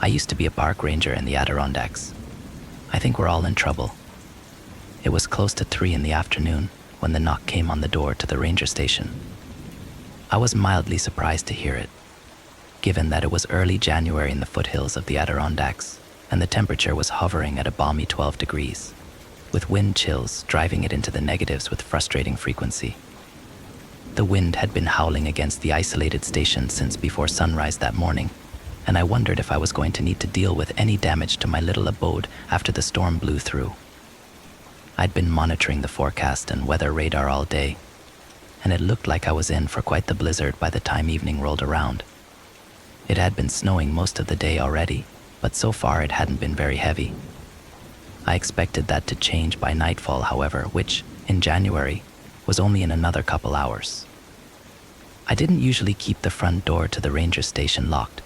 I used to be a park ranger in the Adirondacks. I think we're all in trouble. It was close to 3 in the afternoon when the knock came on the door to the ranger station. I was mildly surprised to hear it, given that it was early January in the foothills of the Adirondacks, and the temperature was hovering at a balmy 12 degrees, with wind chills driving it into the negatives with frustrating frequency. The wind had been howling against the isolated station since before sunrise that morning, and I wondered if I was going to need to deal with any damage to my little abode after the storm blew through. I'd been monitoring the forecast and weather radar all day, and it looked like I was in for quite the blizzard by the time evening rolled around. It had been snowing most of the day already, but so far it hadn't been very heavy. I expected that to change by nightfall, however, which, in January, was only in another couple hours. I didn't usually keep the front door to the ranger station locked,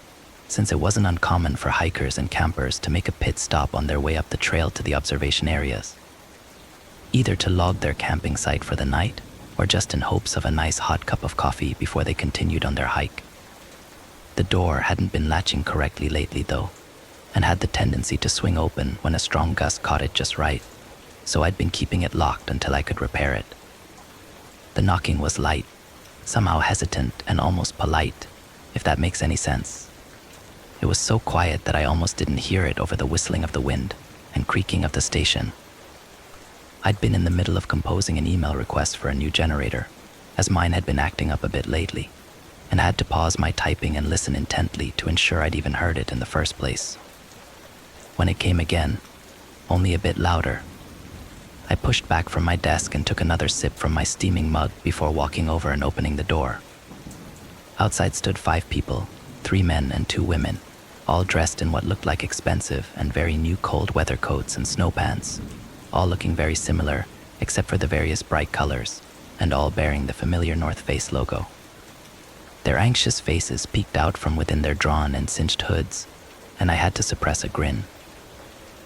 since it wasn't uncommon for hikers and campers to make a pit stop on their way up the trail to the observation areas, either to log their camping site for the night or just in hopes of a nice hot cup of coffee before they continued on their hike. The door hadn't been latching correctly lately, though, and had the tendency to swing open when a strong gust caught it just right, so I'd been keeping it locked until I could repair it. The knocking was light, somehow hesitant and almost polite, if that makes any sense. It was so quiet that I almost didn't hear it over the whistling of the wind and creaking of the station. I'd been in the middle of composing an email request for a new generator, as mine had been acting up a bit lately, and had to pause my typing and listen intently to ensure I'd even heard it in the first place. When it came again, only a bit louder, I pushed back from my desk and took another sip from my steaming mug before walking over and opening the door. Outside stood 5 people, 3 men and 2 women, all dressed in what looked like expensive and very new cold weather coats and snow pants, all looking very similar except for the various bright colors, and all bearing the familiar North Face logo. Their anxious faces peeked out from within their drawn and cinched hoods, and I had to suppress a grin.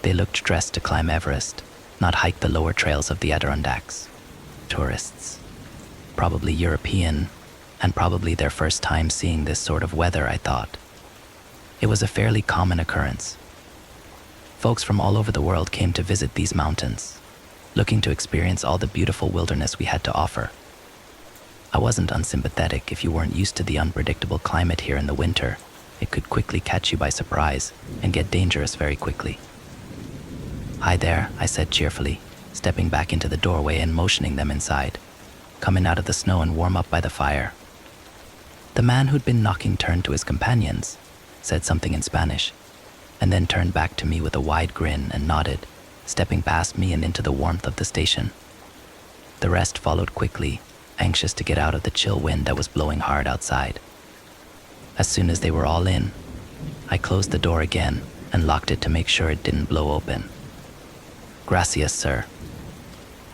They looked dressed to climb Everest, not hike the lower trails of the Adirondacks. Tourists. Probably European, and probably their first time seeing this sort of weather, I thought. It was a fairly common occurrence. Folks from all over the world came to visit these mountains, looking to experience all the beautiful wilderness we had to offer. I wasn't unsympathetic. If you weren't used to the unpredictable climate here in the winter, it could quickly catch you by surprise and get dangerous very quickly. "Hi there," I said cheerfully, stepping back into the doorway and motioning them inside. "Come in out of the snow and warm up by the fire." The man who'd been knocking turned to his companions, said something in Spanish, and then turned back to me with a wide grin and nodded, stepping past me and into the warmth of the station. The rest followed quickly, anxious to get out of the chill wind that was blowing hard outside. As soon as they were all in, I closed the door again and locked it to make sure it didn't blow open. "Gracias, sir."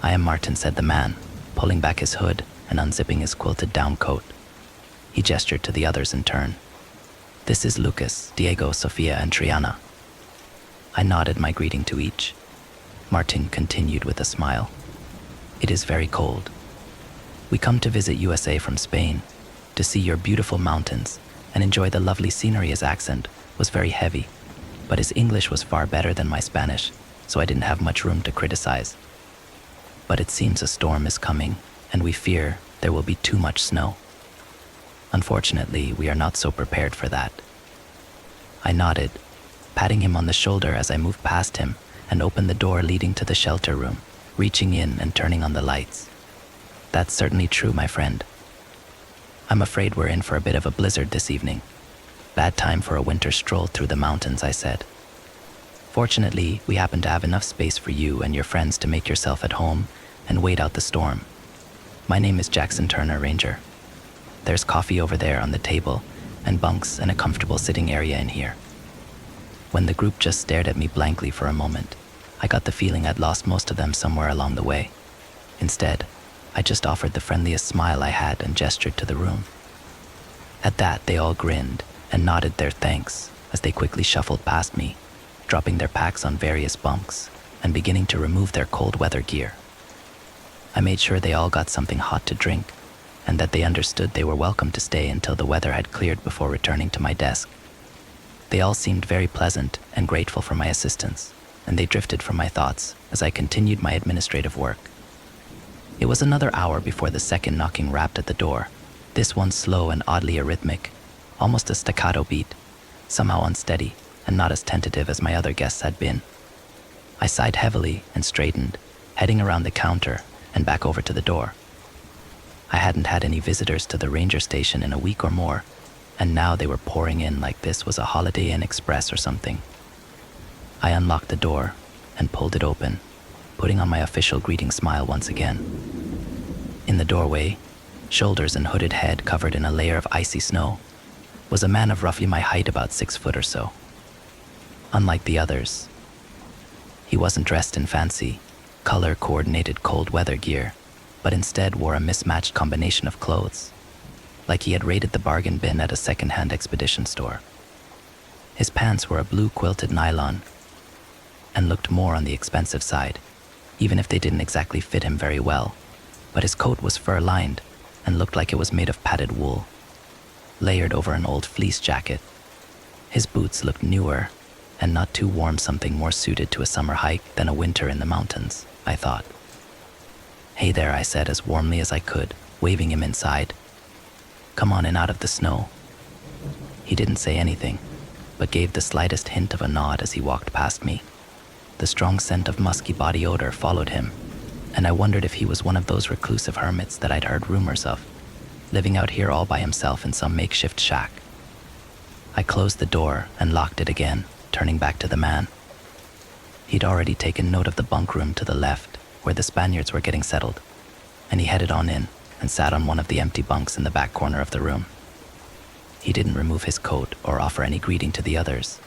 "I am Martin," said the man, pulling back his hood and unzipping his quilted down coat. He gestured to the others in turn. "This is Lucas, Diego, Sofia, and Triana." I nodded my greeting to each. Martin continued with a smile. "It is very cold. We come to visit USA from Spain, to see your beautiful mountains and enjoy the lovely scenery." His accent was very heavy, but his English was far better than my Spanish, so I didn't have much room to criticize. "But it seems a storm is coming, and we fear there will be too much snow. Unfortunately, we are not so prepared for that." I nodded, patting him on the shoulder as I moved past him and opened the door leading to the shelter room, reaching in and turning on the lights. "That's certainly true, my friend. I'm afraid we're in for a bit of a blizzard this evening. Bad time for a winter stroll through the mountains," I said. "Fortunately, we happen to have enough space for you and your friends to make yourself at home and wait out the storm. My name is Jackson Turner, Ranger. There's coffee over there on the table, and bunks and a comfortable sitting area in here." When the group just stared at me blankly for a moment, I got the feeling I'd lost most of them somewhere along the way. Instead, I just offered the friendliest smile I had and gestured to the room. At that, they all grinned and nodded their thanks as they quickly shuffled past me, dropping their packs on various bunks and beginning to remove their cold weather gear. I made sure they all got something hot to drink and that they understood they were welcome to stay until the weather had cleared before returning to my desk. They all seemed very pleasant and grateful for my assistance, and they drifted from my thoughts as I continued my administrative work. It was another hour before the second knocking rapped at the door, this one slow and oddly arrhythmic, almost a staccato beat, somehow unsteady and not as tentative as my other guests had been. I sighed heavily and straightened, heading around the counter and back over to the door. I hadn't had any visitors to the ranger station in a week or more, and now they were pouring in like this was a Holiday Inn Express or something. I unlocked the door and pulled it open, putting on my official greeting smile once again. In the doorway, shoulders and hooded head covered in a layer of icy snow, was a man of roughly my height, about 6 foot or so. Unlike the others, he wasn't dressed in fancy, color-coordinated cold weather gear, but instead wore a mismatched combination of clothes, like he had raided the bargain bin at a second-hand expedition store. His pants were a blue quilted nylon and looked more on the expensive side, even if they didn't exactly fit him very well, but his coat was fur-lined and looked like it was made of padded wool, layered over an old fleece jacket. His boots looked newer and not too warm, something more suited to a summer hike than a winter in the mountains, I thought. "Hey there," I said as warmly as I could, waving him inside. "Come on in out of the snow." He didn't say anything, but gave the slightest hint of a nod as he walked past me. The strong scent of musky body odor followed him, and I wondered if he was one of those reclusive hermits that I'd heard rumors of, living out here all by himself in some makeshift shack. I closed the door and locked it again, turning back to the man. He'd already taken note of the bunk room to the left, where the Spaniards were getting settled, and he headed on in and sat on one of the empty bunks in the back corner of the room. He didn't remove his coat or offer any greeting to the others,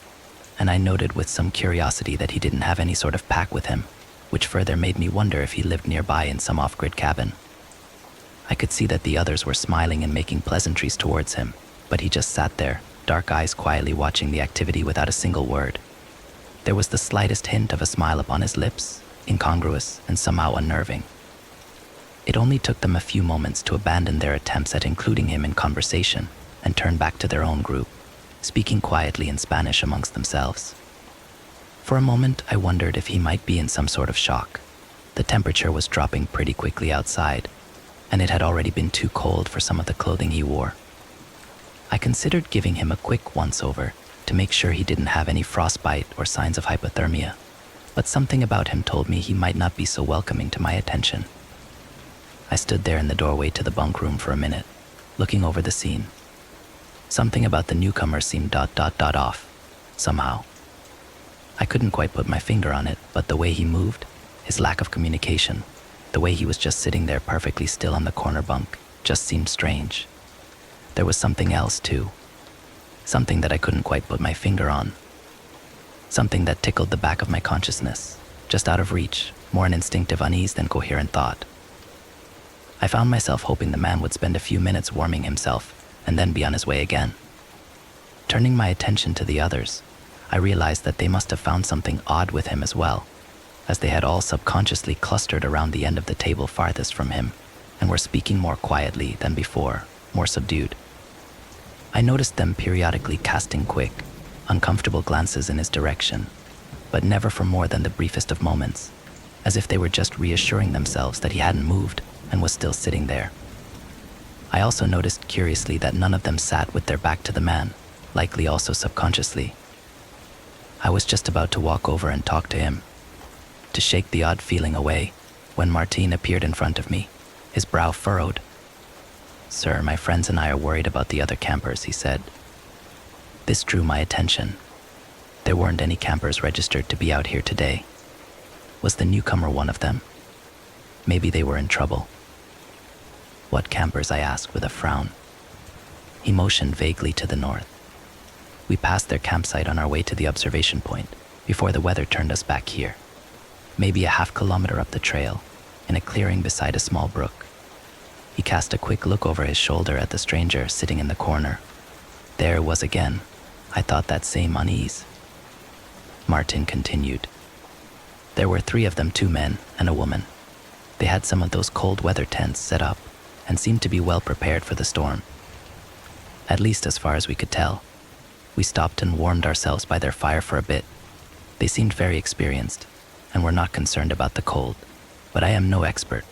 and I noted with some curiosity that he didn't have any sort of pack with him, which further made me wonder if he lived nearby in some off-grid cabin. I could see that the others were smiling and making pleasantries towards him, but he just sat there, dark eyes quietly watching the activity without a single word. There was the slightest hint of a smile upon his lips, incongruous and somehow unnerving. It only took them a few moments to abandon their attempts at including him in conversation and turn back to their own group, speaking quietly in Spanish amongst themselves. For a moment, I wondered if he might be in some sort of shock. The temperature was dropping pretty quickly outside, and it had already been too cold for some of the clothing he wore. I considered giving him a quick once-over to make sure he didn't have any frostbite or signs of hypothermia, but something about him told me he might not be so welcoming to my attention. I stood there in the doorway to the bunk room for a minute, looking over the scene. Something about the newcomer seemed off, somehow. I couldn't quite put my finger on it, but the way he moved, his lack of communication, the way he was just sitting there perfectly still on the corner bunk, just seemed strange. There was something else too, something that I couldn't quite put my finger on, something that tickled the back of my consciousness, just out of reach, more an instinctive unease than coherent thought. I found myself hoping the man would spend a few minutes warming himself and then be on his way again. Turning my attention to the others, I realized that they must have found something odd with him as well, as they had all subconsciously clustered around the end of the table farthest from him and were speaking more quietly than before, more subdued. I noticed them periodically casting quick, uncomfortable glances in his direction, but never for more than the briefest of moments, as if they were just reassuring themselves that he hadn't moved and was still sitting there. I also noticed curiously that none of them sat with their back to the man, likely also subconsciously. I was just about to walk over and talk to him, to shake the odd feeling away, when Martin appeared in front of me, his brow furrowed. "Sir, my friends and I are worried about the other campers," he said. This drew my attention. There weren't any campers registered to be out here today. Was the newcomer one of them? Maybe they were in trouble. "What campers?" I asked with a frown. He motioned vaguely to the north. We passed their campsite on our way to the observation point before the weather turned us back here, maybe a half-kilometer up the trail, in a clearing beside a small brook. He cast a quick look over his shoulder at the stranger sitting in the corner. There it was again. I thought that same unease. Martin continued. There were 3 of them, 2 men and a woman. They had some of those cold weather tents set up and seemed to be well prepared for the storm. At least as far as we could tell. We stopped and warmed ourselves by their fire for a bit. They seemed very experienced and were not concerned about the cold, but I am no expert.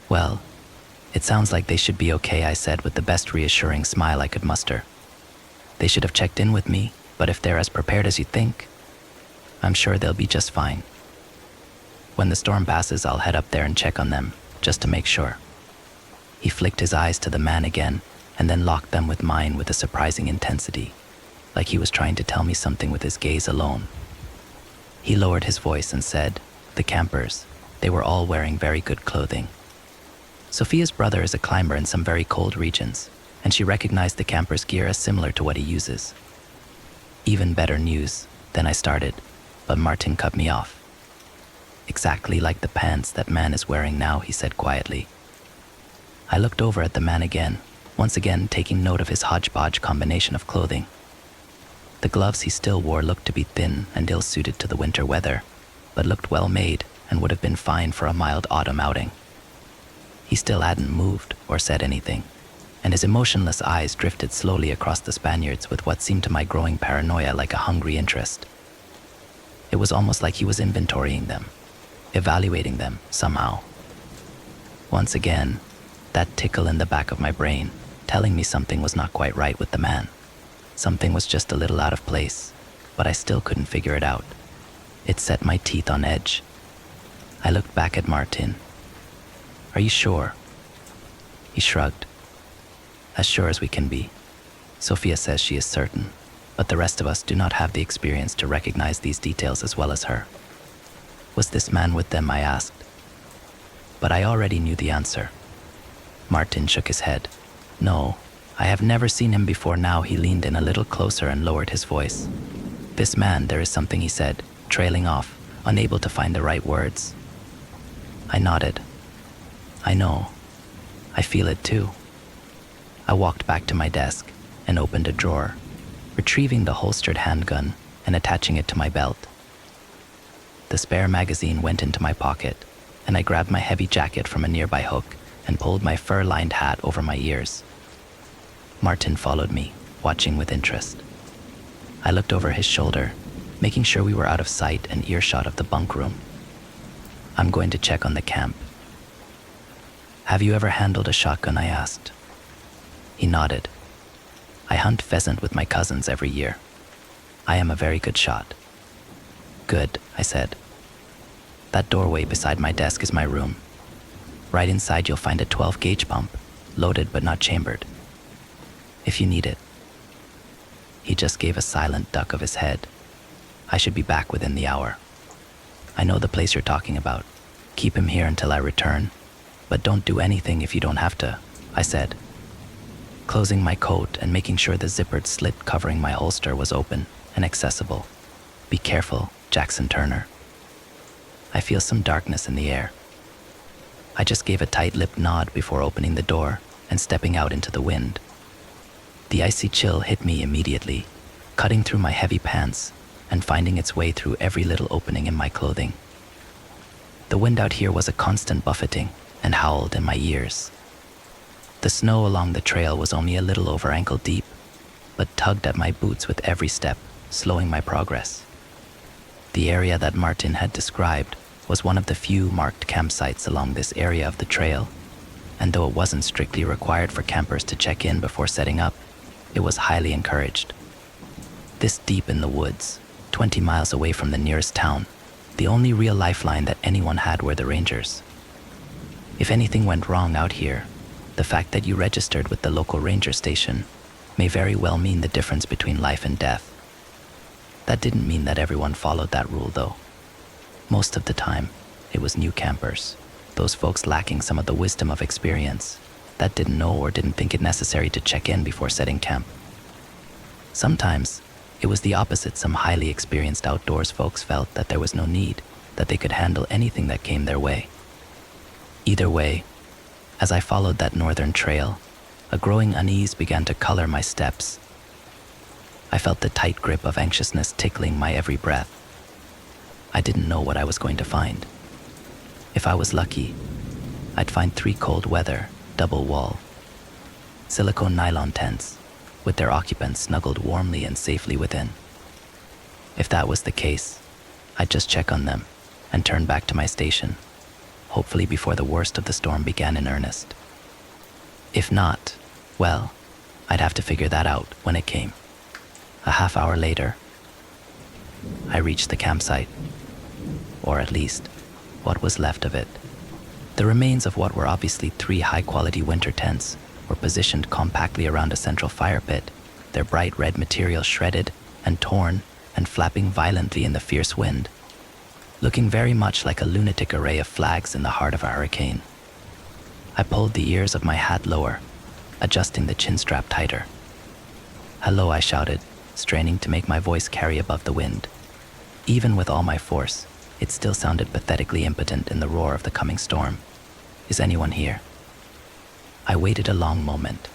Well, it sounds like they should be okay, I said with the best reassuring smile I could muster. They should have checked in with me, but if they're as prepared as you think, I'm sure they'll be just fine. When the storm passes, I'll head up there and check on them, just to make sure. He flicked his eyes to the man again, and then locked them with mine with a surprising intensity, like he was trying to tell me something with his gaze alone. He lowered his voice and said, "The campers, they were all wearing very good clothing. Sophia's brother is a climber in some very cold regions, and she recognized the camper's gear as similar to what he uses." Even better news. Then I started, but Martin cut me off. "Exactly like the pants that man is wearing now," he said quietly. I looked over at the man again, once again taking note of his hodgepodge combination of clothing. The gloves he still wore looked to be thin and ill-suited to the winter weather, but looked well made and would have been fine for a mild autumn outing. He still hadn't moved or said anything, and his emotionless eyes drifted slowly across the Spaniards with what seemed to my growing paranoia like a hungry interest. It was almost like he was inventorying them, evaluating them somehow. Once again, that tickle in the back of my brain, telling me something was not quite right with the man. Something was just a little out of place, but I still couldn't figure it out. It set my teeth on edge. I looked back at Martin. "Are you sure?" He shrugged. "As sure as we can be. Sophia says she is certain, but the rest of us do not have the experience to recognize these details as well as her." "Was this man with them?" I asked. But I already knew the answer. Martin shook his head. "No, I have never seen him before." Now he leaned in a little closer and lowered his voice. "This man, there is something," he said, trailing off, unable to find the right words. I nodded. "I know. I feel it too." I walked back to my desk and opened a drawer, retrieving the holstered handgun and attaching it to my belt. The spare magazine went into my pocket, and I grabbed my heavy jacket from a nearby hook and pulled my fur-lined hat over my ears. Martin followed me, watching with interest. I looked over his shoulder, making sure we were out of sight and earshot of the bunk room. "I'm going to check on the camp." "Have you ever handled a shotgun?" I asked. He nodded. "I hunt pheasant with my cousins every year. I am a very good shot." "Good," I said. "That doorway beside my desk is my room. Right inside you'll find a 12-gauge pump, loaded but not chambered, if you need it." He just gave a silent duck of his head. "I should be back within the hour. I know the place you're talking about. Keep him here until I return, but don't do anything if you don't have to," I said, closing my coat and making sure the zippered slit covering my holster was open and accessible. "Be careful, Jackson Turner. I feel some darkness in the air." I just gave a tight-lipped nod before opening the door and stepping out into the wind. The icy chill hit me immediately, cutting through my heavy pants and finding its way through every little opening in my clothing. The wind out here was a constant buffeting and howled in my ears. The snow along the trail was only a little over ankle deep, but tugged at my boots with every step, slowing my progress. The area that Martin had described was one of the few marked campsites along this area of the trail, and though it wasn't strictly required for campers to check in before setting up, it was highly encouraged. This deep in the woods, 20 miles away from the nearest town, the only real lifeline that anyone had were the rangers. If anything went wrong out here, the fact that you registered with the local ranger station may very well mean the difference between life and death. That didn't mean that everyone followed that rule, though. Most of the time, it was new campers, those folks lacking some of the wisdom of experience, that didn't know or didn't think it necessary to check in before setting camp. Sometimes, it was the opposite. Some highly experienced outdoors folks felt that there was no need, that they could handle anything that came their way. Either way, as I followed that northern trail, a growing unease began to color my steps. I felt the tight grip of anxiousness tickling my every breath. I didn't know what I was going to find. If I was lucky, I'd find 3 cold weather, double wall, silicone nylon tents, with their occupants snuggled warmly and safely within. If that was the case, I'd just check on them and turn back to my station, hopefully before the worst of the storm began in earnest. If not, well, I'd have to figure that out when it came. A half hour later, I reached the campsite, or at least what was left of it. The remains of what were obviously 3 high-quality winter tents were positioned compactly around a central fire pit, their bright red material shredded and torn and flapping violently in the fierce wind, looking very much like a lunatic array of flags in the heart of a hurricane. I pulled the ears of my hat lower, adjusting the chin strap tighter. "Hello," I shouted, straining to make my voice carry above the wind. Even with all my force, it still sounded pathetically impotent in the roar of the coming storm. "Is anyone here?" I waited a long moment,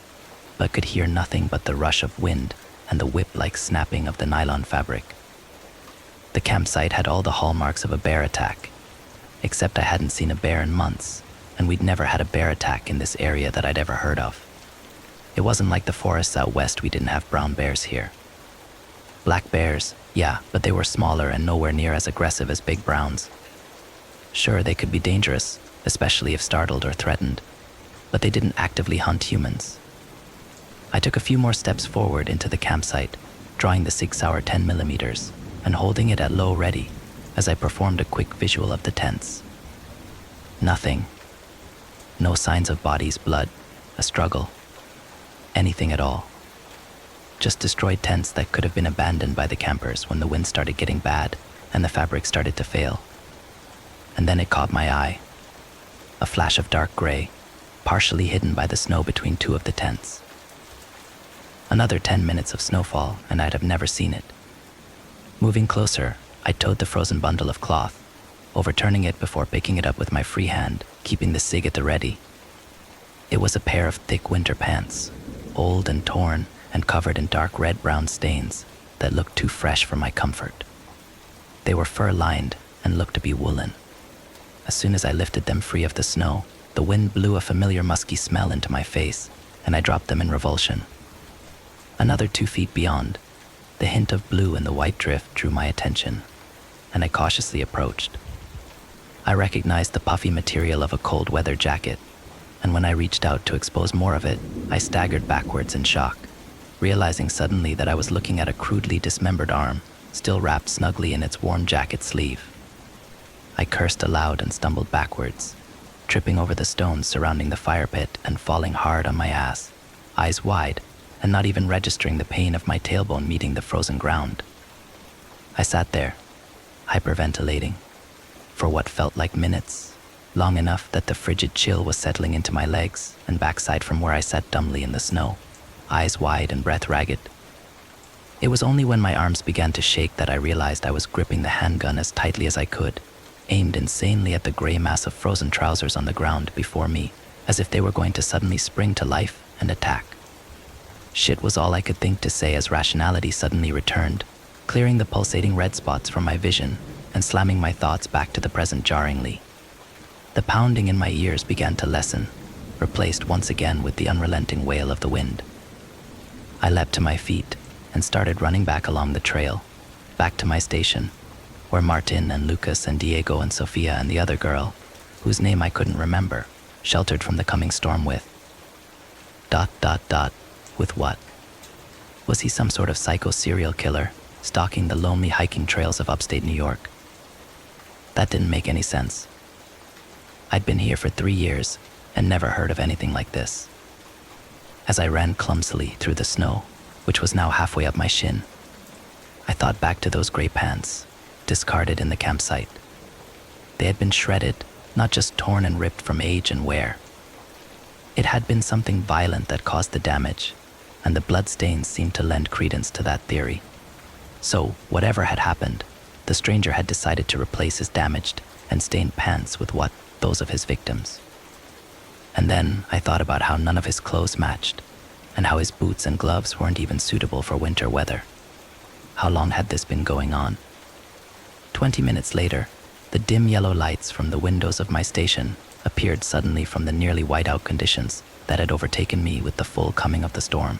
but could hear nothing but the rush of wind and the whip-like snapping of the nylon fabric. The campsite had all the hallmarks of a bear attack, except I hadn't seen a bear in months, and we'd never had a bear attack in this area that I'd ever heard of. It wasn't like the forests out west. We didn't have brown bears here. Black bears, yeah, but they were smaller and nowhere near as aggressive as big browns. Sure, they could be dangerous, especially if startled or threatened, but they didn't actively hunt humans. I took a few more steps forward into the campsite, drawing the Sig Sauer 10mm and holding it at low ready as I performed a quick visual of the tents. Nothing. No signs of bodies, blood, a struggle, anything at all. Just destroyed tents that could have been abandoned by the campers when the wind started getting bad and the fabric started to fail. And then it caught my eye. A flash of dark gray, partially hidden by the snow between 2 of the tents. Another 10 minutes of snowfall, and I'd have never seen it. Moving closer, I towed the frozen bundle of cloth, overturning it before picking it up with my free hand, keeping the Sig at the ready. It was a pair of thick winter pants, old and torn and covered in dark red-brown stains that looked too fresh for my comfort. They were fur-lined and looked to be woolen. As soon as I lifted them free of the snow, the wind blew a familiar musky smell into my face, and I dropped them in revulsion. Another 2 feet beyond, the hint of blue in the white drift drew my attention, and I cautiously approached. I recognized the puffy material of a cold weather jacket, and when I reached out to expose more of it, I staggered backwards in shock, realizing suddenly that I was looking at a crudely dismembered arm, still wrapped snugly in its worn jacket sleeve. I cursed aloud and stumbled backwards, tripping over the stones surrounding the fire pit and falling hard on my ass, eyes wide, and not even registering the pain of my tailbone meeting the frozen ground. I sat there, hyperventilating, for what felt like minutes, long enough that the frigid chill was settling into my legs and backside from where I sat dumbly in the snow, eyes wide and breath ragged. It was only when my arms began to shake that I realized I was gripping the handgun as tightly as I could, aimed insanely at the gray mass of frozen trousers on the ground before me, as if they were going to suddenly spring to life and attack. Shit was all I could think to say as rationality suddenly returned, clearing the pulsating red spots from my vision and slamming my thoughts back to the present jarringly. The pounding in my ears began to lessen, replaced once again with the unrelenting wail of the wind. I leapt to my feet and started running back along the trail, back to my station, where Martin and Lucas and Diego and Sofia and the other girl, whose name I couldn't remember, sheltered from the coming storm with. ... With what? Was he some sort of psycho serial killer, stalking the lonely hiking trails of upstate New York? That didn't make any sense. I'd been here for 3 years and never heard of anything like this. As I ran clumsily through the snow, which was now halfway up my shin, I thought back to those gray pants, discarded in the campsite. They had been shredded, not just torn and ripped from age and wear. It had been something violent that caused the damage, and the bloodstains seemed to lend credence to that theory. So, whatever had happened, the stranger had decided to replace his damaged and stained pants with what? Those of his victims. And then I thought about how none of his clothes matched, and how his boots and gloves weren't even suitable for winter weather. How long had this been going on? 20 minutes later, the dim yellow lights from the windows of my station appeared suddenly from the nearly white-out conditions that had overtaken me with the full coming of the storm.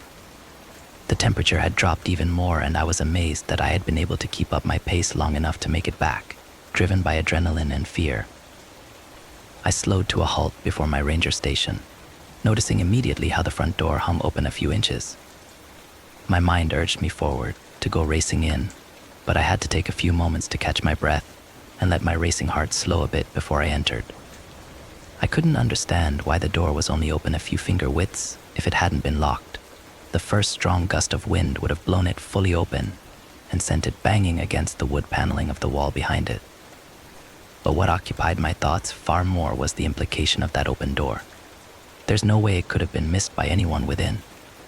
The temperature had dropped even more, and I was amazed that I had been able to keep up my pace long enough to make it back, driven by adrenaline and fear. I slowed to a halt before my ranger station, noticing immediately how the front door hung open a few inches. My mind urged me forward, to go racing in, but I had to take a few moments to catch my breath and let my racing heart slow a bit before I entered. I couldn't understand why the door was only open a few finger widths if it hadn't been locked. The first strong gust of wind would have blown it fully open and sent it banging against the wood paneling of the wall behind it. But what occupied my thoughts far more was the implication of that open door. There's no way it could have been missed by anyone within,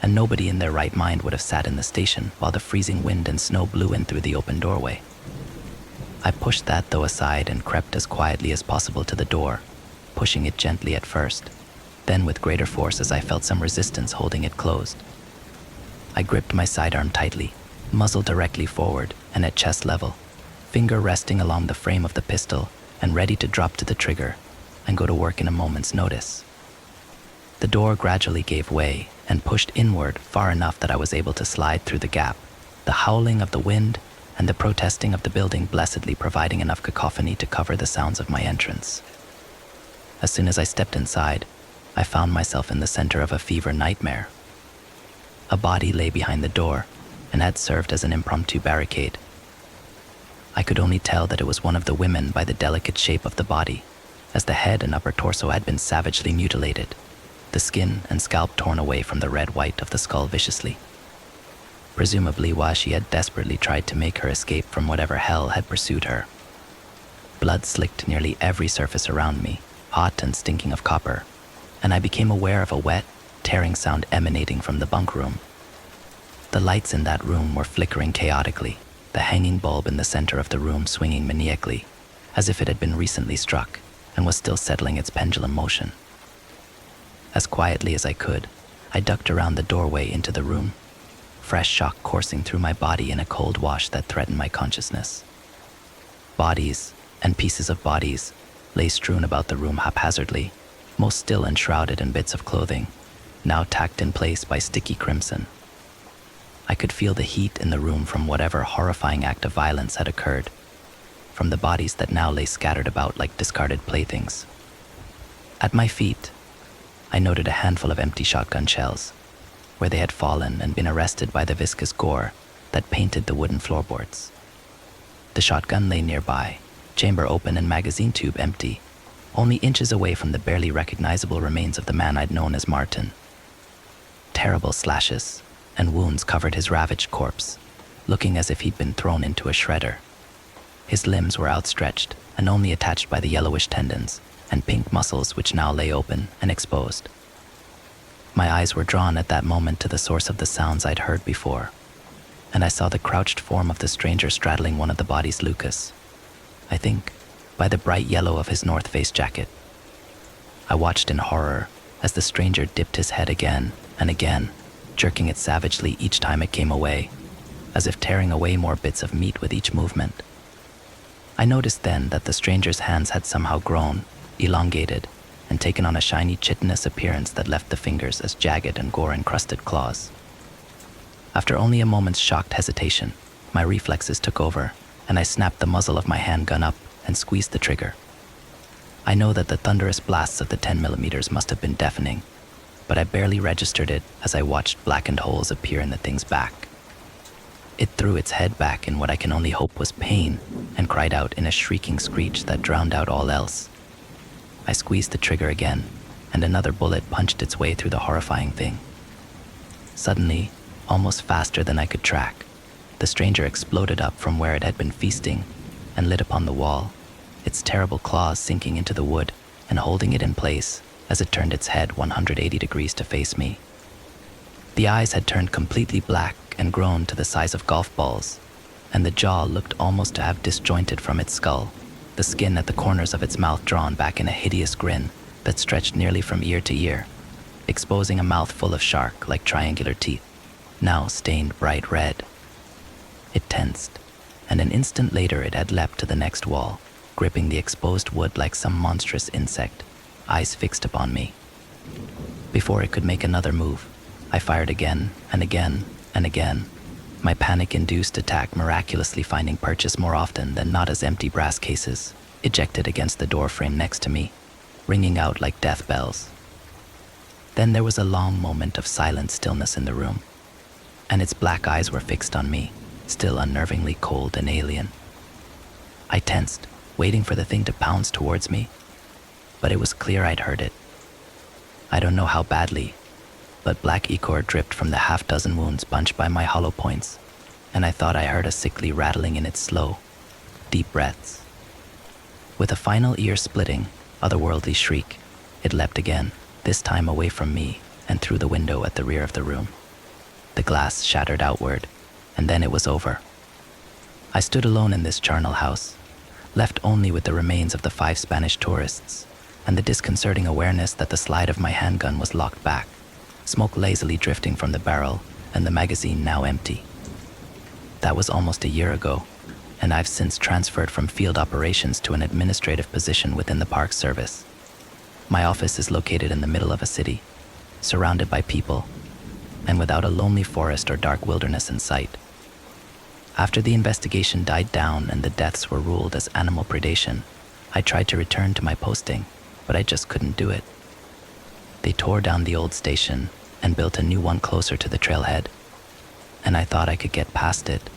and nobody in their right mind would have sat in the station while the freezing wind and snow blew in through the open doorway. I pushed that though aside and crept as quietly as possible to the door, pushing it gently at first, then with greater force as I felt some resistance holding it closed. I gripped my sidearm tightly, muzzle directly forward and at chest level, finger resting along the frame of the pistol and ready to drop to the trigger and go to work in a moment's notice. The door gradually gave way and pushed inward far enough that I was able to slide through the gap, the howling of the wind and the protesting of the building blessedly providing enough cacophony to cover the sounds of my entrance. As soon as I stepped inside, I found myself in the center of a fever nightmare. A body lay behind the door and had served as an impromptu barricade. I could only tell that it was one of the women by the delicate shape of the body, as the head and upper torso had been savagely mutilated, the skin and scalp torn away from the red white of the skull viciously. Presumably while she had desperately tried to make her escape from whatever hell had pursued her. Blood slicked nearly every surface around me, hot and stinking of copper, and I became aware of a wet, tearing sound emanating from the bunk room. The lights in that room were flickering chaotically, the hanging bulb in the center of the room swinging maniacally, as if it had been recently struck and was still settling its pendulum motion. As quietly as I could, I ducked around the doorway into the room, fresh shock coursing through my body in a cold wash that threatened my consciousness. Bodies and pieces of bodies lay strewn about the room haphazardly, most still enshrouded in bits of clothing, now tacked in place by sticky crimson. I could feel the heat in the room from whatever horrifying act of violence had occurred, from the bodies that now lay scattered about like discarded playthings. At my feet, I noted a handful of empty shotgun shells, where they had fallen and been arrested by the viscous gore that painted the wooden floorboards. The shotgun lay nearby, chamber open and magazine tube empty, only inches away from the barely recognizable remains of the man I'd known as Martin. Terrible slashes and wounds covered his ravaged corpse, looking as if he'd been thrown into a shredder. His limbs were outstretched and only attached by the yellowish tendons and pink muscles which now lay open and exposed. My eyes were drawn at that moment to the source of the sounds I'd heard before, and I saw the crouched form of the stranger straddling one of the bodies, Lucas, I think, by the bright yellow of his North Face jacket. I watched in horror as the stranger dipped his head again and again, jerking it savagely each time it came away, as if tearing away more bits of meat with each movement. I noticed then that the stranger's hands had somehow grown, elongated, and taken on a shiny chitinous appearance that left the fingers as jagged and gore-encrusted claws. After only a moment's shocked hesitation, my reflexes took over, and I snapped the muzzle of my handgun up and squeezed the trigger. I know that the thunderous blasts of the 10mm must have been deafening, but I barely registered it as I watched blackened holes appear in the thing's back. It threw its head back in what I can only hope was pain and cried out in a shrieking screech that drowned out all else. I squeezed the trigger again, and another bullet punched its way through the horrifying thing. Suddenly, almost faster than I could track, the stranger exploded up from where it had been feasting and lit upon the wall, its terrible claws sinking into the wood and holding it in place as it turned its head 180 degrees to face me. The eyes had turned completely black and grown to the size of golf balls, and the jaw looked almost to have disjointed from its skull, the skin at the corners of its mouth drawn back in a hideous grin that stretched nearly from ear to ear, exposing a mouth full of shark-like triangular teeth, now stained bright red. It tensed, and an instant later it had leapt to the next wall, gripping the exposed wood like some monstrous insect, eyes fixed upon me. Before it could make another move, I fired again and again and again, my panic-induced attack miraculously finding purchase more often than not as empty brass cases ejected against the door frame next to me, ringing out like death bells. Then there was a long moment of silent stillness in the room, and its black eyes were fixed on me, still unnervingly cold and alien. I tensed, waiting for the thing to pounce towards me, but it was clear I'd heard it. I don't know how badly, but black ichor dripped from the half-dozen wounds punched by my hollow points, and I thought I heard a sickly rattling in its slow, deep breaths. With a final ear-splitting, otherworldly shriek, it leapt again, this time away from me and through the window at the rear of the room. The glass shattered outward, and then it was over. I stood alone in this charnel house, left only with the remains of the 5 Spanish tourists and the disconcerting awareness that the slide of my handgun was locked back, smoke lazily drifting from the barrel and the magazine now empty. That was almost a year ago, and I've since transferred from field operations to an administrative position within the Park Service. My office is located in the middle of a city, surrounded by people, and without a lonely forest or dark wilderness in sight. After the investigation died down and the deaths were ruled as animal predation, I tried to return to my posting, but I just couldn't do it. They tore down the old station and built a new one closer to the trailhead, and I thought I could get past it.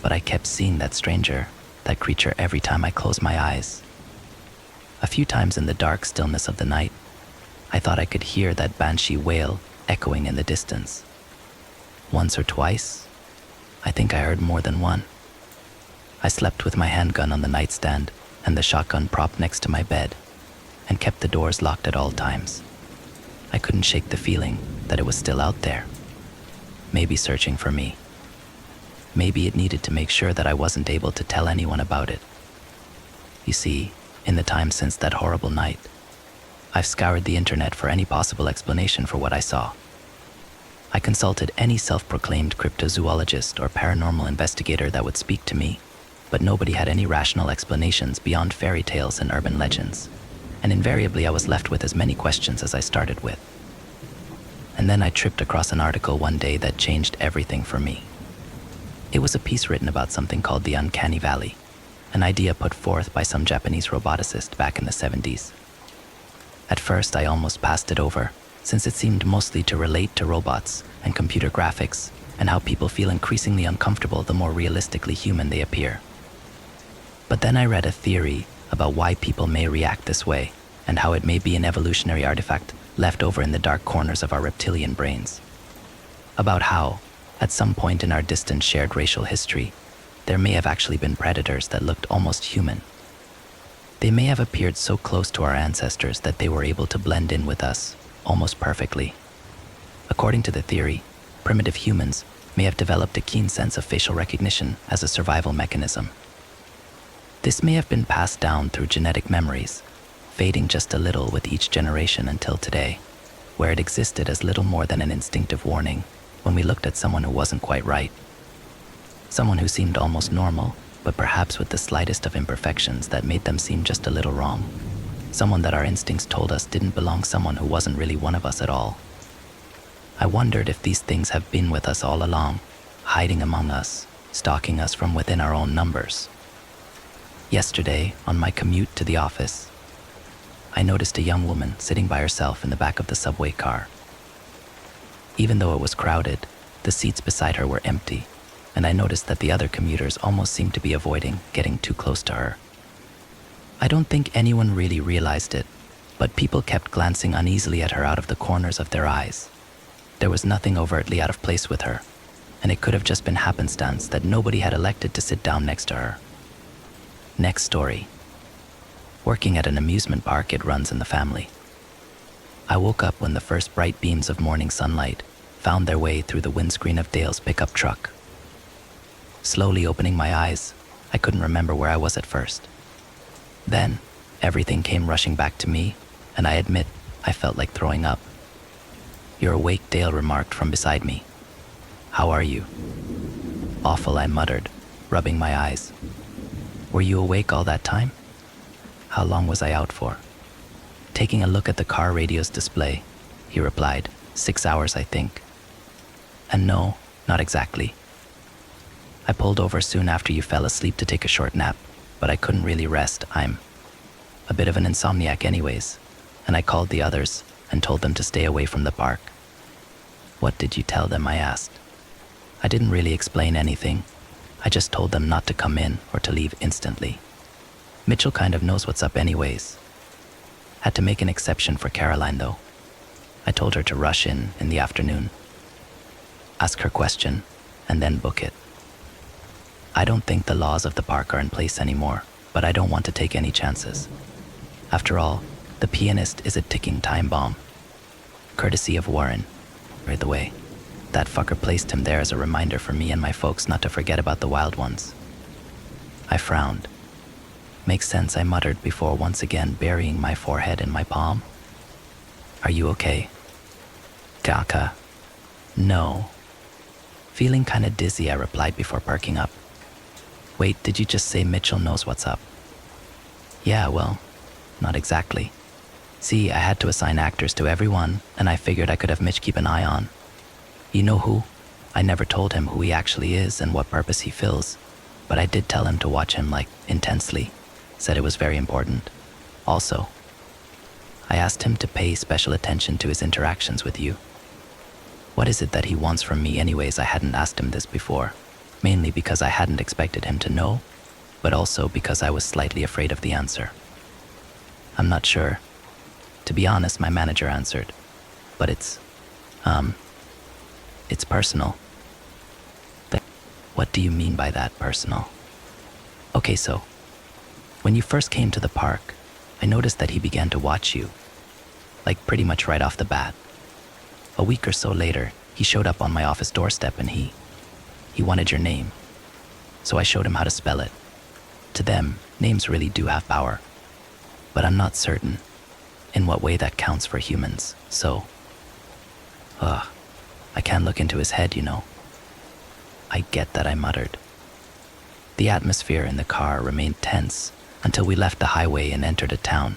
But I kept seeing that stranger, that creature every time I closed my eyes. A few times in the dark stillness of the night, I thought I could hear that banshee wail echoing in the distance. Once or twice, I think I heard more than one. I slept with my handgun on the nightstand and the shotgun propped next to my bed, and kept the doors locked at all times. I couldn't shake the feeling that it was still out there, maybe searching for me. Maybe it needed to make sure that I wasn't able to tell anyone about it. You see, in the time since that horrible night, I've scoured the internet for any possible explanation for what I saw. I consulted any self-proclaimed cryptozoologist or paranormal investigator that would speak to me, but nobody had any rational explanations beyond fairy tales and urban legends, and invariably I was left with as many questions as I started with. And then I tripped across an article one day that changed everything for me. It was a piece written about something called the Uncanny Valley, an idea put forth by some Japanese roboticist back in the 70s. At first, I almost passed it over, since it seemed mostly to relate to robots and computer graphics and how people feel increasingly uncomfortable the more realistically human they appear. But then I read a theory about why people may react this way and how it may be an evolutionary artifact left over in the dark corners of our reptilian brains. About how, at some point in our distant shared racial history, there may have actually been predators that looked almost human. They may have appeared so close to our ancestors that they were able to blend in with us almost perfectly. According to the theory, primitive humans may have developed a keen sense of facial recognition as a survival mechanism. This may have been passed down through genetic memories, fading just a little with each generation until today, where it existed as little more than an instinctive warning when we looked at someone who wasn't quite right. Someone who seemed almost normal, but perhaps with the slightest of imperfections that made them seem just a little wrong. Someone that our instincts told us didn't belong, someone who wasn't really one of us at all. I wondered if these things have been with us all along, hiding among us, stalking us from within our own numbers. Yesterday, on my commute to the office, I noticed a young woman sitting by herself in the back of the subway car. Even though it was crowded, the seats beside her were empty, and I noticed that the other commuters almost seemed to be avoiding getting too close to her. I don't think anyone really realized it, but people kept glancing uneasily at her out of the corners of their eyes. There was nothing overtly out of place with her, and it could have just been happenstance that nobody had elected to sit down next to her. Next story. Working at an amusement park, it runs in the family. I woke up when the first bright beams of morning sunlight found their way through the windscreen of Dale's pickup truck. Slowly opening my eyes, I couldn't remember where I was at first. Then, everything came rushing back to me, and I admit I felt like throwing up. "You're awake," Dale remarked from beside me. "How are you?" "Awful," I muttered, rubbing my eyes. "Were you awake all that time?" "How long was I out for?" Taking a look at the car radio's display, he replied, 6 hours, I think. And no, Not exactly. I pulled over soon after you fell asleep to take a short nap, but I couldn't really rest. I'm a bit of an insomniac anyways, and I called the others and told them to stay away from the park. What did you tell them? I asked. I didn't really explain anything. I just told them not to come in or to leave instantly. Mitchell kind of knows what's up anyways. Had to make an exception for Caroline though. I told her to rush in the afternoon. Ask her question and then book it. I don't think the laws of the park are in place anymore, but I don't want to take any chances. After all, the pianist is a ticking time bomb. Courtesy of Warren. By the way, that fucker placed him there as a reminder for me and my folks not to forget about the wild ones. I frowned. Makes sense, I muttered before once again burying my forehead in my palm. Are you okay? Daka. No. Feeling kinda dizzy, I replied before parking up. Wait, did you just say Mitchell knows what's up? Yeah, well, not exactly. See, I had to assign actors to everyone, and I figured I could have Mitch keep an eye on. You know who? I never told him who he actually is and what purpose he fills, but I did tell him to watch him, intensely. Said it was very important. Also, I asked him to pay special attention to his interactions with you. What is it that he wants from me anyways? I hadn't asked him this before, mainly because I hadn't expected him to know, but also because I was slightly afraid of the answer. I'm not sure. To be honest, my manager answered, but it's personal. What do you mean by that, personal? Okay, so, when you first came to the park, I noticed that he began to watch you, pretty much right off the bat. A week or so later, he showed up on my office doorstep and he wanted your name. So I showed him how to spell it. To them, names really do have power. But I'm not certain in what way that counts for humans, so... I can't look into his head, you know. I get that, I muttered. The atmosphere in the car remained tense until we left the highway and entered a town.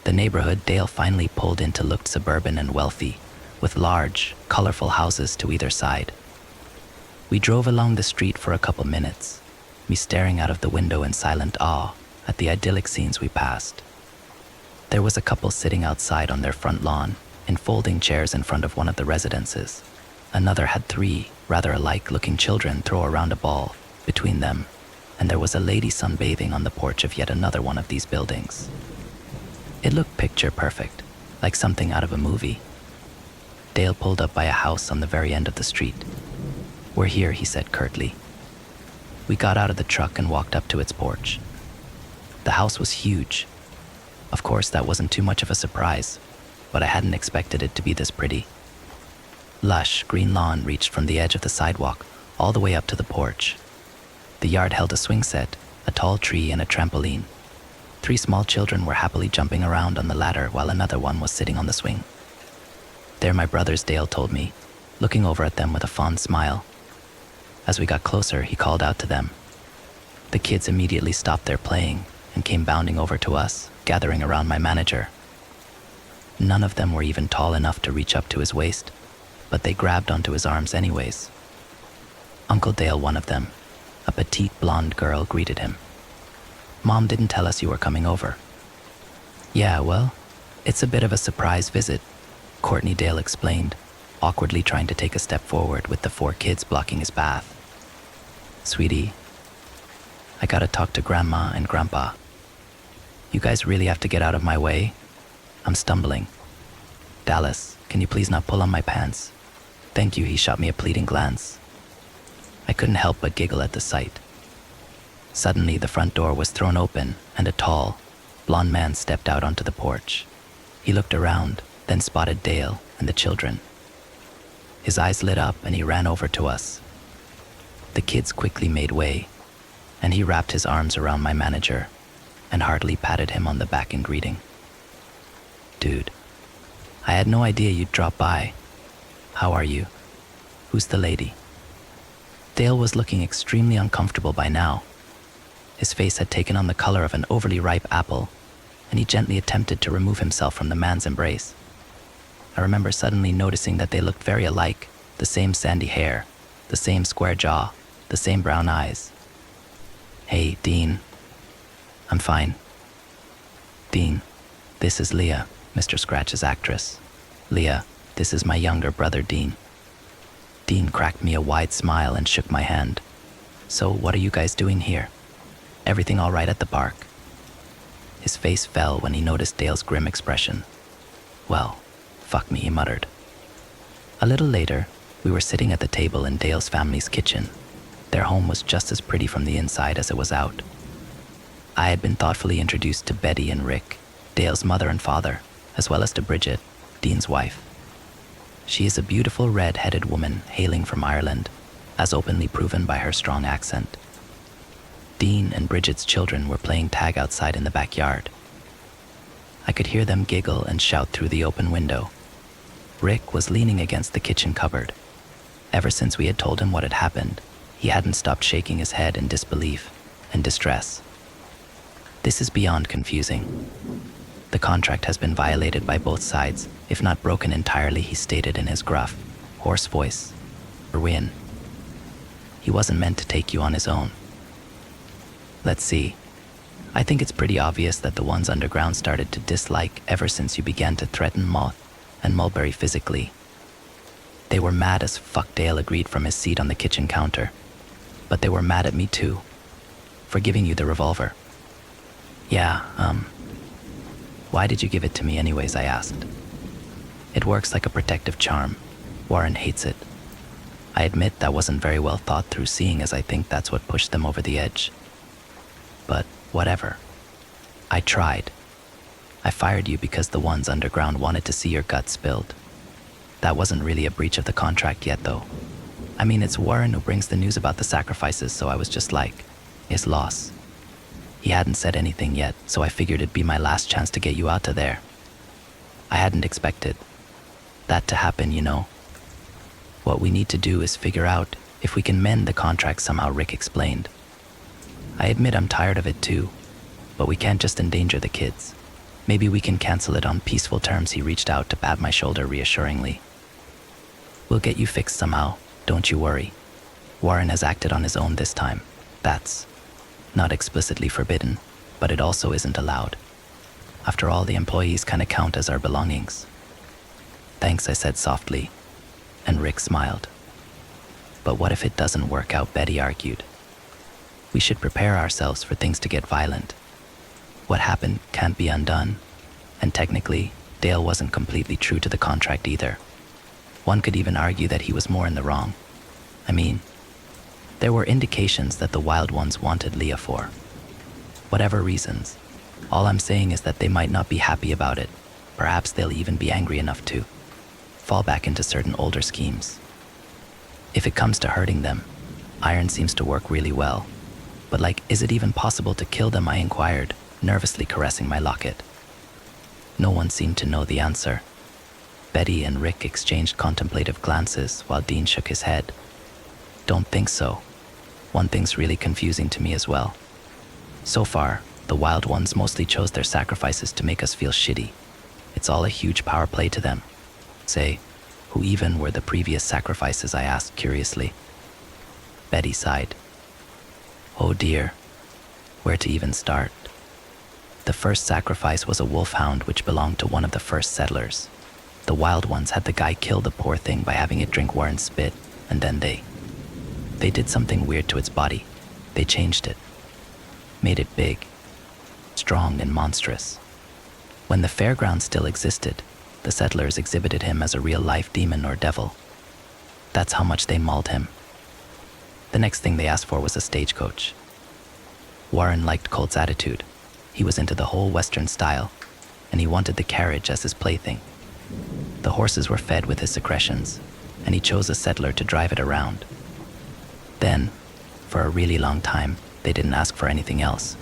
The neighborhood Dale finally pulled into looked suburban and wealthy, with large, colorful houses to either side. We drove along the street for a couple minutes, me staring out of the window in silent awe at the idyllic scenes we passed. There was a couple sitting outside on their front lawn, in folding chairs in front of one of the residences. Another had 3 rather alike-looking children throw around a ball between them, and there was a lady sunbathing on the porch of yet another one of these buildings. It looked picture perfect, like something out of a movie. Dale pulled up by a house on the very end of the street. We're here, he said curtly. We got out of the truck and walked up to its porch. The house was huge. Of course, that wasn't too much of a surprise, but I hadn't expected it to be this pretty. Lush, green lawn reached from the edge of the sidewalk all the way up to the porch. The yard held a swing set, a tall tree, and a trampoline. 3 small children were happily jumping around on the ladder while another one was sitting on the swing. They're my brothers, Dale told me, looking over at them with a fond smile. As we got closer, he called out to them. The kids immediately stopped their playing and came bounding over to us, gathering around my manager. None of them were even tall enough to reach up to his waist, but they grabbed onto his arms anyways. Uncle Dale, one of them, a petite blonde girl, greeted him. Mom didn't tell us you were coming over. Yeah, well, it's a bit of a surprise visit, Courtney Dale explained, awkwardly trying to take a step forward with the 4 kids blocking his path. Sweetie, I gotta talk to Grandma and Grandpa. You guys really have to get out of my way? I'm stumbling. Dallas, can you please not pull on my pants? Thank you, he shot me a pleading glance. I couldn't help but giggle at the sight. Suddenly, the front door was thrown open and a tall, blond man stepped out onto the porch. He looked around, then spotted Dale and the children. His eyes lit up and he ran over to us. The kids quickly made way, and he wrapped his arms around my manager and heartily patted him on the back in greeting. Dude, I had no idea you'd drop by. How are you? Who's the lady? Dale was looking extremely uncomfortable by now. His face had taken on the color of an overly ripe apple, and he gently attempted to remove himself from the man's embrace. I remember suddenly noticing that they looked very alike, the same sandy hair, the same square jaw, the same brown eyes. "Hey, Dean." "I'm fine." "Dean, this is Leah, Mr. Scratch's actress. Leah, this is my younger brother, Dean." Dean cracked me a wide smile and shook my hand. "So what are you guys doing here? Everything all right at the park?" His face fell when he noticed Dale's grim expression. "Well, fuck me," he muttered. A little later, we were sitting at the table in Dale's family's kitchen. Their home was just as pretty from the inside as it was out. I had been thoughtfully introduced to Betty and Rick, Dale's mother and father, as well as to Bridget, Dean's wife. She is a beautiful red-headed woman hailing from Ireland, as openly proven by her strong accent. Dean and Bridget's children were playing tag outside in the backyard. I could hear them giggle and shout through the open window. Rick was leaning against the kitchen cupboard. Ever since we had told him what had happened, he hadn't stopped shaking his head in disbelief and distress. This is beyond confusing. The contract has been violated by both sides, if not broken entirely, he stated in his gruff, hoarse voice. "Win. He wasn't meant to take you on his own. Let's see. I think it's pretty obvious that the ones underground started to dislike ever since you began to threaten Moth and Mulberry physically. They were mad as fuck," Dale agreed from his seat on the kitchen counter. "But they were mad at me too, for giving you the revolver." "Yeah, why did you give it to me anyways?" I asked. "It works like a protective charm. Warren hates it." I admit that wasn't very well thought through, seeing as I think that's what pushed them over the edge. But whatever. I tried. I fired you because the ones underground wanted to see your guts spilled. That wasn't really a breach of the contract yet, though. I mean, it's Warren who brings the news about the sacrifices, so I was just like, his loss. He hadn't said anything yet, so I figured it'd be my last chance to get you out of there. I hadn't expected that to happen, you know. What we need to do is figure out if we can mend the contract somehow, Rick explained. I admit I'm tired of it too, but we can't just endanger the kids. Maybe we can cancel it on peaceful terms. He reached out to pat my shoulder reassuringly. "We'll get you fixed somehow, don't you worry. Warren has acted on his own this time. That's not explicitly forbidden, but it also isn't allowed. After all, the employees kind of count as our belongings." "Thanks," I said softly, and Rick smiled. "But what if it doesn't work out?" Betty argued. "We should prepare ourselves for things to get violent. What happened can't be undone, and technically, Dale wasn't completely true to the contract either. One could even argue that he was more in the wrong. I mean, there were indications that the Wild Ones wanted Leah for whatever reasons. All I'm saying is that they might not be happy about it. Perhaps they'll even be angry enough to fall back into certain older schemes. If it comes to hurting them, iron seems to work really well. But is it even possible to kill them?" I inquired, nervously caressing my locket. No one seemed to know the answer. Betty and Rick exchanged contemplative glances while Dean shook his head. "Don't think so. One thing's really confusing to me as well. So far, the Wild Ones mostly chose their sacrifices to make us feel shitty. It's all a huge power play to them." "Say, who even were the previous sacrifices?" I asked curiously. Betty sighed. "Oh dear, where to even start? The first sacrifice was a wolfhound which belonged to one of the first settlers. The Wild Ones had the guy kill the poor thing by having it drink Warren's spit, and then they did something weird to its body. They changed it, made it big, strong, and monstrous. When the fairground still existed, the settlers exhibited him as a real-life demon or devil. That's how much they mauled him. The next thing they asked for was a stagecoach. Warren liked Colt's attitude. He was into the whole Western style, and he wanted the carriage as his plaything. The horses were fed with his secretions, and he chose a settler to drive it around. Then, for a really long time, they didn't ask for anything else,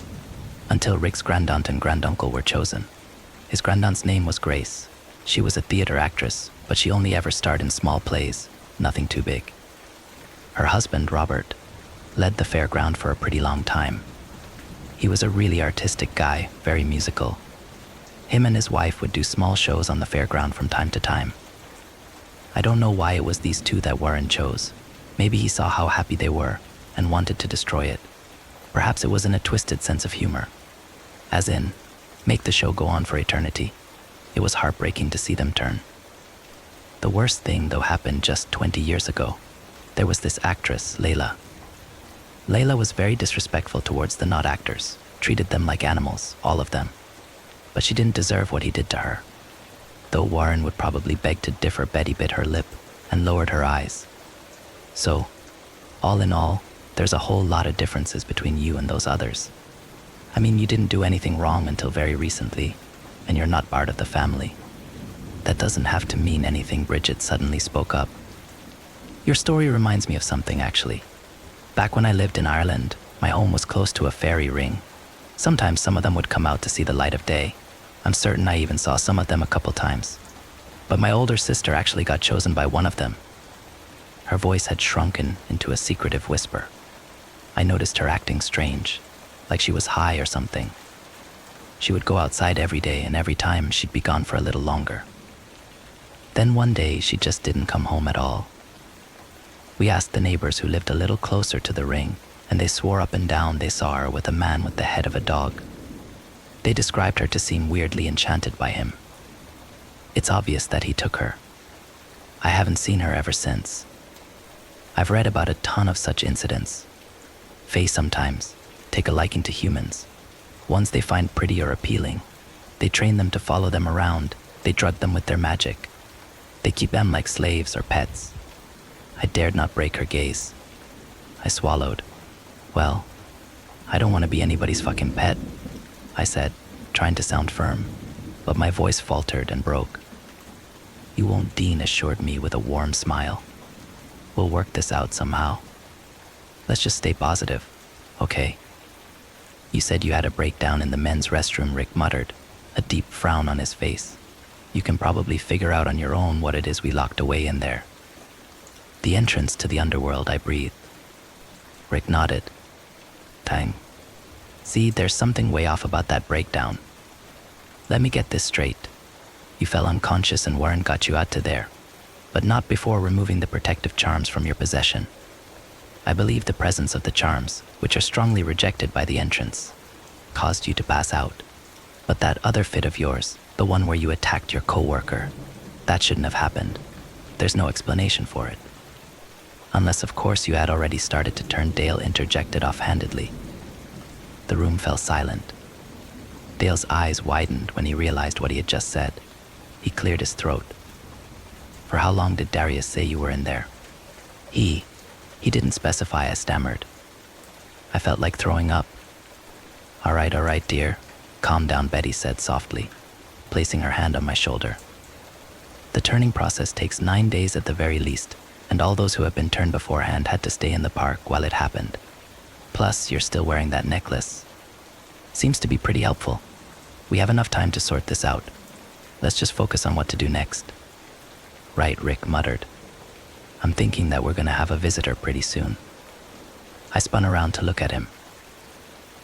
until Rick's grandaunt and granduncle were chosen. His grandaunt's name was Grace. She was a theater actress, but she only ever starred in small plays, nothing too big. Her husband, Robert, led the fairground for a pretty long time. He was a really artistic guy, very musical. Him and his wife would do small shows on the fairground from time to time. I don't know why it was these two that Warren chose. Maybe he saw how happy they were and wanted to destroy it. Perhaps it was in a twisted sense of humor. As in, make the show go on for eternity. It was heartbreaking to see them turn. The worst thing, though, happened just 20 years ago. There was this actress, Layla. Layla was very disrespectful towards the not actors, treated them like animals, all of them. But she didn't deserve what he did to her. Though Warren would probably beg to differ, Betty bit her lip and lowered her eyes. So, all in all, there's a whole lot of differences between you and those others. I mean, you didn't do anything wrong until very recently, and you're not part of the family. That doesn't have to mean anything, Bridget suddenly spoke up. Your story reminds me of something, actually. Back when I lived in Ireland, my home was close to a fairy ring. Sometimes some of them would come out to see the light of day. I'm certain I even saw some of them a couple times. But my older sister actually got chosen by one of them. Her voice had shrunken into a secretive whisper. I noticed her acting strange, like she was high or something. She would go outside every day, and every time she'd be gone for a little longer. Then one day, she just didn't come home at all. We asked the neighbors who lived a little closer to the ring, and they swore up and down they saw her with a man with the head of a dog. They described her to seem weirdly enchanted by him. It's obvious that he took her. I haven't seen her ever since. I've read about a ton of such incidents. Fae sometimes take a liking to humans. Ones they find pretty or appealing. They train them to follow them around. They drug them with their magic. They keep them like slaves or pets. I dared not break her gaze. I swallowed. Well, I don't want to be anybody's fucking pet, I said, trying to sound firm, but my voice faltered and broke. You won't, Dean assured me with a warm smile. We'll work this out somehow. Let's just stay positive, okay? You said you had a breakdown in the men's restroom, Rick muttered, a deep frown on his face. You can probably figure out on your own what it is we locked away in there. The entrance to the underworld, I breathed. Rick nodded. Time. See, there's something way off about that breakdown. Let me get this straight. You fell unconscious and Warren got you out to there, but not before removing the protective charms from your possession. I believe the presence of the charms, which are strongly rejected by the entrance, caused you to pass out. But that other fit of yours, the one where you attacked your co-worker, that shouldn't have happened. There's no explanation for it. Unless, of course, you had already started to turn, Dale interjected offhandedly. The room fell silent. Dale's eyes widened when he realized what he had just said. He cleared his throat. For how long did Darius say you were in there? He didn't specify, I stammered. I felt like throwing up. All right, dear. Calm down, Betty said softly, placing her hand on my shoulder. The turning process takes 9 days at the very least, and all those who have been turned beforehand had to stay in the park while it happened. Plus, you're still wearing that necklace. Seems to be pretty helpful. We have enough time to sort this out. Let's just focus on what to do next. Right, Rick muttered. I'm thinking that we're gonna have a visitor pretty soon. I spun around to look at him.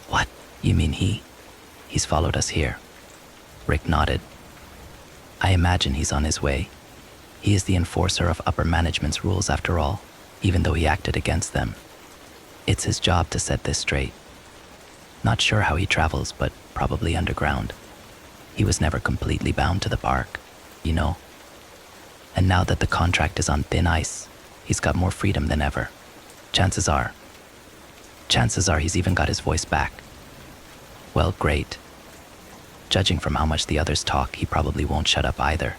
What? You mean he's followed us here? Rick nodded. I imagine he's on his way. He is the enforcer of upper management's rules after all, even though he acted against them. It's his job to set this straight. Not sure how he travels, but probably underground. He was never completely bound to the park, you know. And now that the contract is on thin ice, he's got more freedom than ever. Chances are he's even got his voice back. Well, great. Judging from how much the others talk, he probably won't shut up either.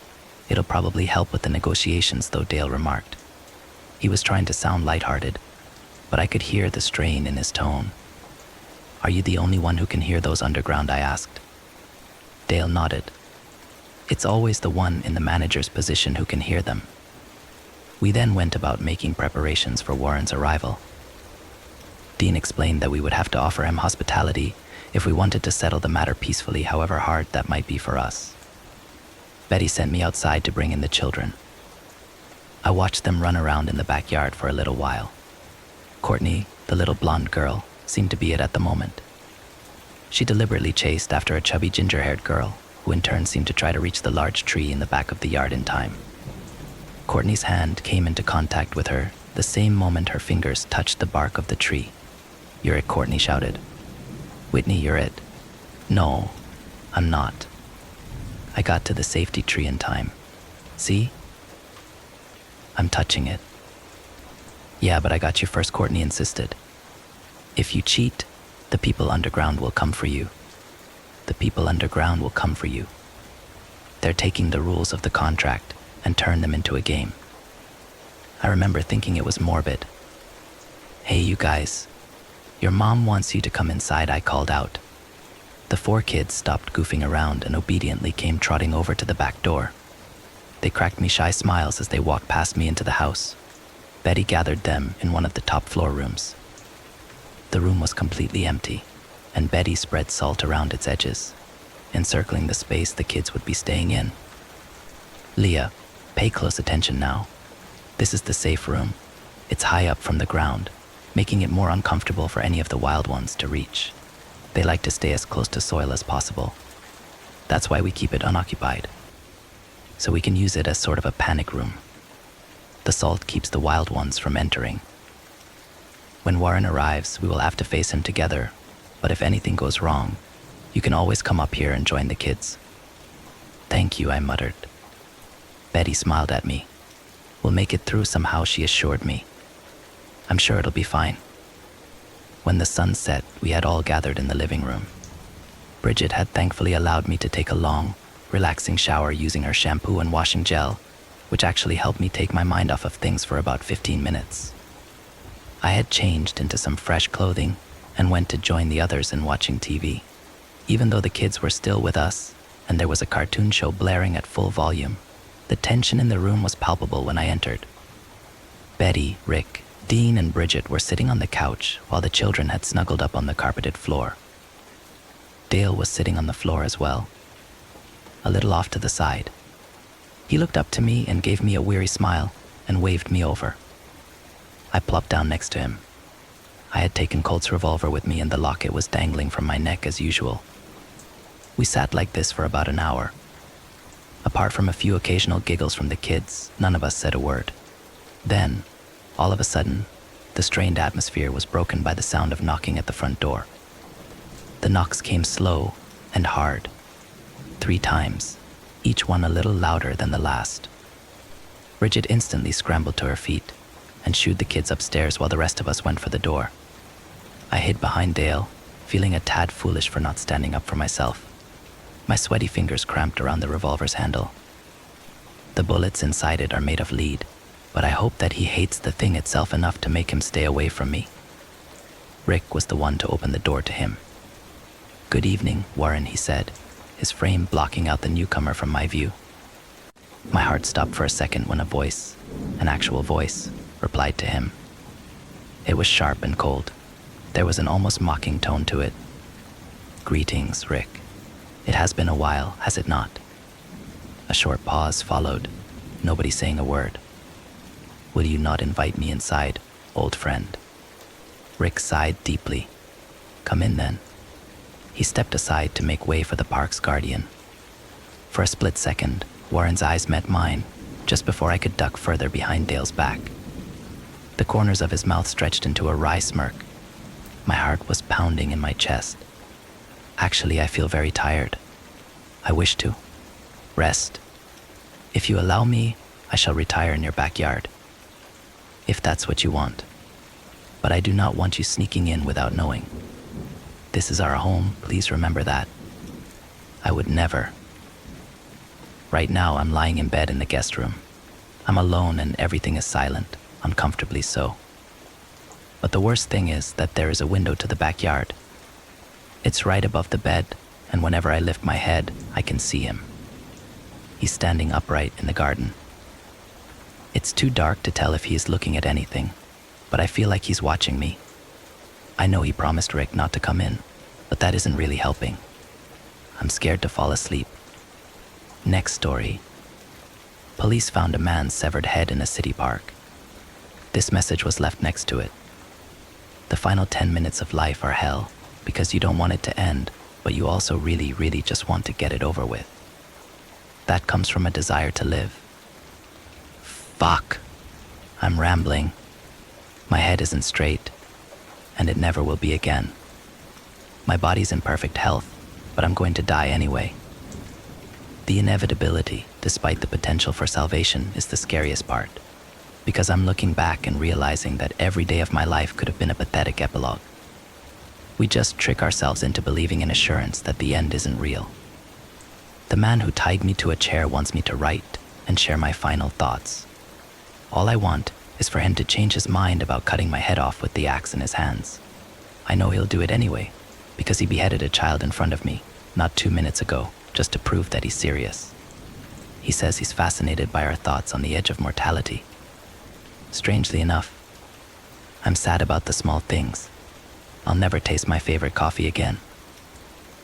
It'll probably help with the negotiations, though, Dale remarked. He was trying to sound lighthearted, but I could hear the strain in his tone. Are you the only one who can hear those underground? I asked. Dale nodded. It's always the one in the manager's position who can hear them. We then went about making preparations for Warren's arrival. Dean explained that we would have to offer him hospitality if we wanted to settle the matter peacefully, however hard that might be for us. Betty sent me outside to bring in the children. I watched them run around in the backyard for a little while. Courtney, the little blonde girl, seemed to be it at the moment. She deliberately chased after a chubby ginger-haired girl, who in turn seemed to try to reach the large tree in the back of the yard in time. Courtney's hand came into contact with her the same moment her fingers touched the bark of the tree. "You're it," Courtney shouted. "Whitney, you're it." "No, I'm not." I got to the safety tree in time. "See? I'm touching it." "Yeah, but I got you first," Courtney insisted. "If you cheat, the people underground will come for you. The people underground will come for you. They're taking the rules of the contract and turn them into a game." I remember thinking it was morbid. "Hey, you guys, your mom wants you to come inside," I called out. The 4 kids stopped goofing around and obediently came trotting over to the back door. They cracked me shy smiles as they walked past me into the house. Betty gathered them in one of the top floor rooms. The room was completely empty, and Betty spread salt around its edges, encircling the space the kids would be staying in. "Leah, pay close attention now. This is the safe room. It's high up from the ground, making it more uncomfortable for any of the wild ones to reach. They like to stay as close to soil as possible. That's why we keep it unoccupied, so we can use it as sort of a panic room. The salt keeps the wild ones from entering. When Warren arrives, we will have to face him together, but if anything goes wrong, you can always come up here and join the kids." "Thank you," I muttered. Betty smiled at me. "We'll make it through somehow," she assured me. "I'm sure it'll be fine." When the sun set, we had all gathered in the living room. Bridget had thankfully allowed me to take a long, relaxing shower using her shampoo and washing gel, which actually helped me take my mind off of things for about 15 minutes. I had changed into some fresh clothing and went to join the others in watching TV. Even though the kids were still with us and there was a cartoon show blaring at full volume, the tension in the room was palpable when I entered. Betty, Rick, Dean, and Bridget were sitting on the couch while the children had snuggled up on the carpeted floor. Dale was sitting on the floor as well, a little off to the side. He looked up to me and gave me a weary smile and waved me over. I plopped down next to him. I had taken Colt's revolver with me and the locket was dangling from my neck as usual. We sat like this for about an hour. Apart from a few occasional giggles from the kids, none of us said a word. Then, all of a sudden, the strained atmosphere was broken by the sound of knocking at the front door. The knocks came slow and hard, 3 times, each one a little louder than the last. Bridget instantly scrambled to her feet and shooed the kids upstairs while the rest of us went for the door. I hid behind Dale, feeling a tad foolish for not standing up for myself. My sweaty fingers cramped around the revolver's handle. The bullets inside it are made of lead, but I hope that he hates the thing itself enough to make him stay away from me. Rick was the one to open the door to him. "Good evening, Warren," he said, his frame blocking out the newcomer from my view. My heart stopped for a second when a voice, an actual voice, replied to him. It was sharp and cold. There was an almost mocking tone to it. "Greetings, Rick. It has been a while, has it not?" A short pause followed, nobody saying a word. "Will you not invite me inside, old friend?" Rick sighed deeply. "Come in then." He stepped aside to make way for the park's guardian. For a split second, Warren's eyes met mine, just before I could duck further behind Dale's back. The corners of his mouth stretched into a wry smirk. My heart was pounding in my chest. "Actually, I feel very tired. I wish to rest. If you allow me, I shall retire in your backyard, if that's what you want. But I do not want you sneaking in without knowing. This is our home, please remember that. I would never. Right now, I'm lying in bed in the guest room. I'm alone and everything is silent, uncomfortably so. But the worst thing is that there is a window to the backyard. It's right above the bed, and whenever I lift my head, I can see him. He's standing upright in the garden. It's too dark to tell if he is looking at anything, but I feel like he's watching me. I know he promised Rick not to come in, but that isn't really helping. I'm scared to fall asleep. Next story. Police found a man's severed head in a city park. This message was left next to it. The final 10 minutes of life are hell, because you don't want it to end, but you also really, really just want to get it over with. That comes from a desire to live. Fuck. I'm rambling. My head isn't straight, and it never will be again. My body's in perfect health, but I'm going to die anyway. The inevitability, despite the potential for salvation, is the scariest part, because I'm looking back and realizing that every day of my life could have been a pathetic epilogue. We just trick ourselves into believing in assurance that the end isn't real. The man who tied me to a chair wants me to write and share my final thoughts. All I want is for him to change his mind about cutting my head off with the axe in his hands. I know he'll do it anyway, because he beheaded a child in front of me, not 2 minutes ago, just to prove that he's serious. He says he's fascinated by our thoughts on the edge of mortality. Strangely enough, I'm sad about the small things. I'll never taste my favorite coffee again.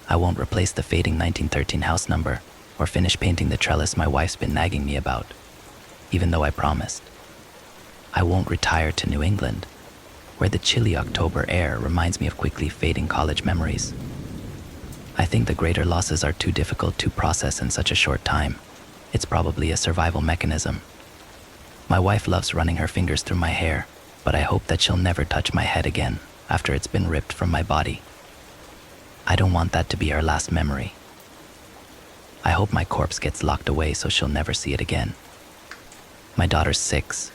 I won't replace the fading 1913 house number or finish painting the trellis my wife's been nagging me about, even though I promised. I won't retire to New England, where the chilly October air reminds me of quickly fading college memories. I think the greater losses are too difficult to process in such a short time. It's probably a survival mechanism. My wife loves running her fingers through my hair, but I hope that she'll never touch my head again after it's been ripped from my body. I don't want that to be her last memory. I hope my corpse gets locked away so she'll never see it again. My daughter's 6,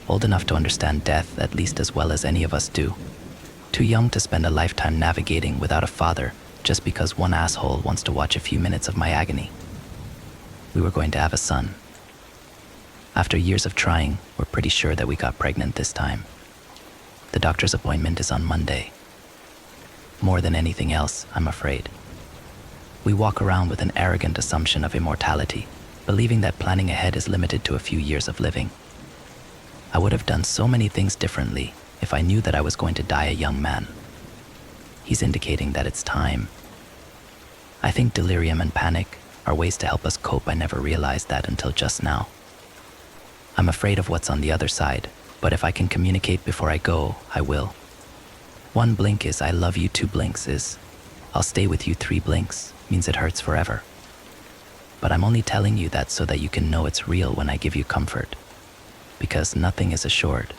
old enough to understand death at least as well as any of us do. Too young to spend a lifetime navigating without a father just because one asshole wants to watch a few minutes of my agony. We were going to have a son. After years of trying, we're pretty sure that we got pregnant this time. The doctor's appointment is on Monday. More than anything else, I'm afraid. We walk around with an arrogant assumption of immortality, believing that planning ahead is limited to a few years of living. I would have done so many things differently if I knew that I was going to die a young man. He's indicating that it's time. I think delirium and panic are ways to help us cope. I never realized that until just now. I'm afraid of what's on the other side, but if I can communicate before I go, I will. 1 blink is I love you, 2 blinks is I'll stay with you, 3 blinks means it hurts forever. But I'm only telling you that so that you can know it's real when I give you comfort, because nothing is assured.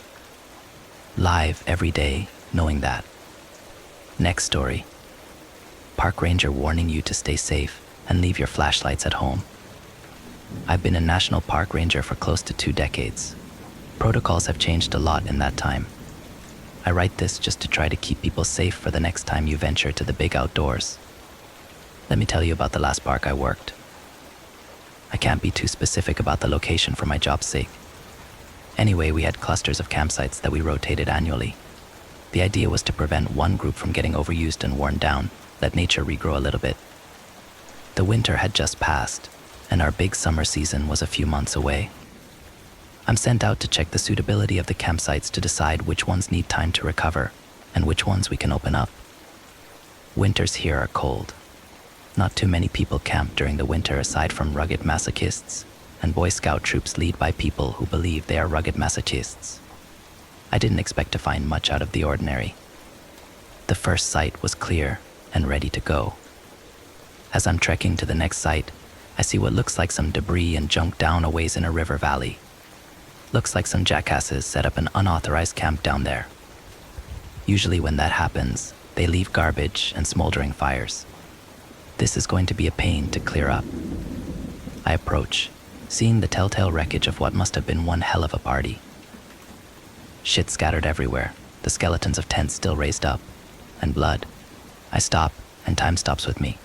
Live every day, knowing that. Next story. Park ranger warning you to stay safe and leave your flashlights at home. I've been a national park ranger for close to 2 decades. Protocols have changed a lot in that time. I write this just to try to keep people safe for the next time you venture to the big outdoors. Let me tell you about the last park I worked. I can't be too specific about the location for my job's sake. Anyway, we had clusters of campsites that we rotated annually. The idea was to prevent one group from getting overused and worn down, let nature regrow a little bit. The winter had just passed, and our big summer season was a few months away. I'm sent out to check the suitability of the campsites to decide which ones need time to recover and which ones we can open up. Winters here are cold. Not too many people camp during the winter aside from rugged masochists and Boy Scout troops led by people who believe they are rugged masochists. I didn't expect to find much out of the ordinary. The first site was clear and ready to go. As I'm trekking to the next site, I see what looks like some debris and junk down a ways in a river valley. Looks like some jackasses set up an unauthorized camp down there. Usually when that happens, they leave garbage and smoldering fires. This is going to be a pain to clear up. I approach, seeing the telltale wreckage of what must have been one hell of a party. Shit scattered everywhere, the skeletons of tents still raised up, and blood. I stop, and time stops with me.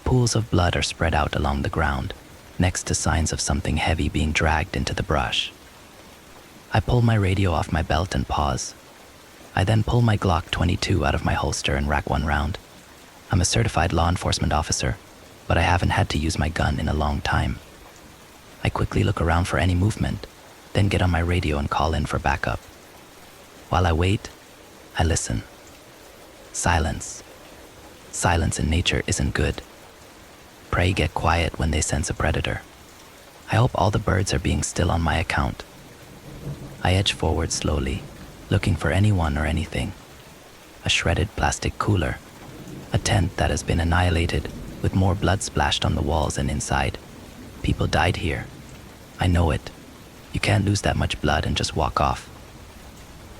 Pools of blood are spread out along the ground, next to signs of something heavy being dragged into the brush. I pull my radio off my belt and pause. I then pull my Glock 22 out of my holster and rack 1 round. I'm a certified law enforcement officer, but I haven't had to use my gun in a long time. I quickly look around for any movement, then get on my radio and call in for backup. While I wait, I listen. Silence. Silence in nature isn't good. Prey get quiet when they sense a predator. I hope all the birds are being still on my account. I edge forward slowly, looking for anyone or anything. A shredded plastic cooler. A tent that has been annihilated, with more blood splashed on the walls and inside. People died here. I know it. You can't lose that much blood and just walk off.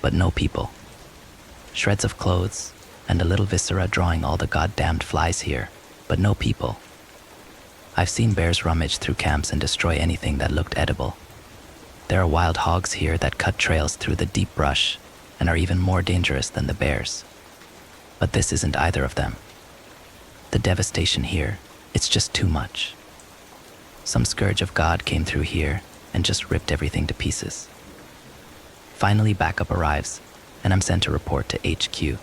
but no people. Shreds of clothes and a little viscera drawing all the goddamned flies here, but no people. I've seen bears rummage through camps and destroy anything that looked edible. There are wild hogs here that cut trails through the deep brush and are even more dangerous than the bears. But this isn't either of them. The devastation here, it's just too much. Some scourge of God came through here and just ripped everything to pieces. Finally, backup arrives, and I'm sent to report to HQ.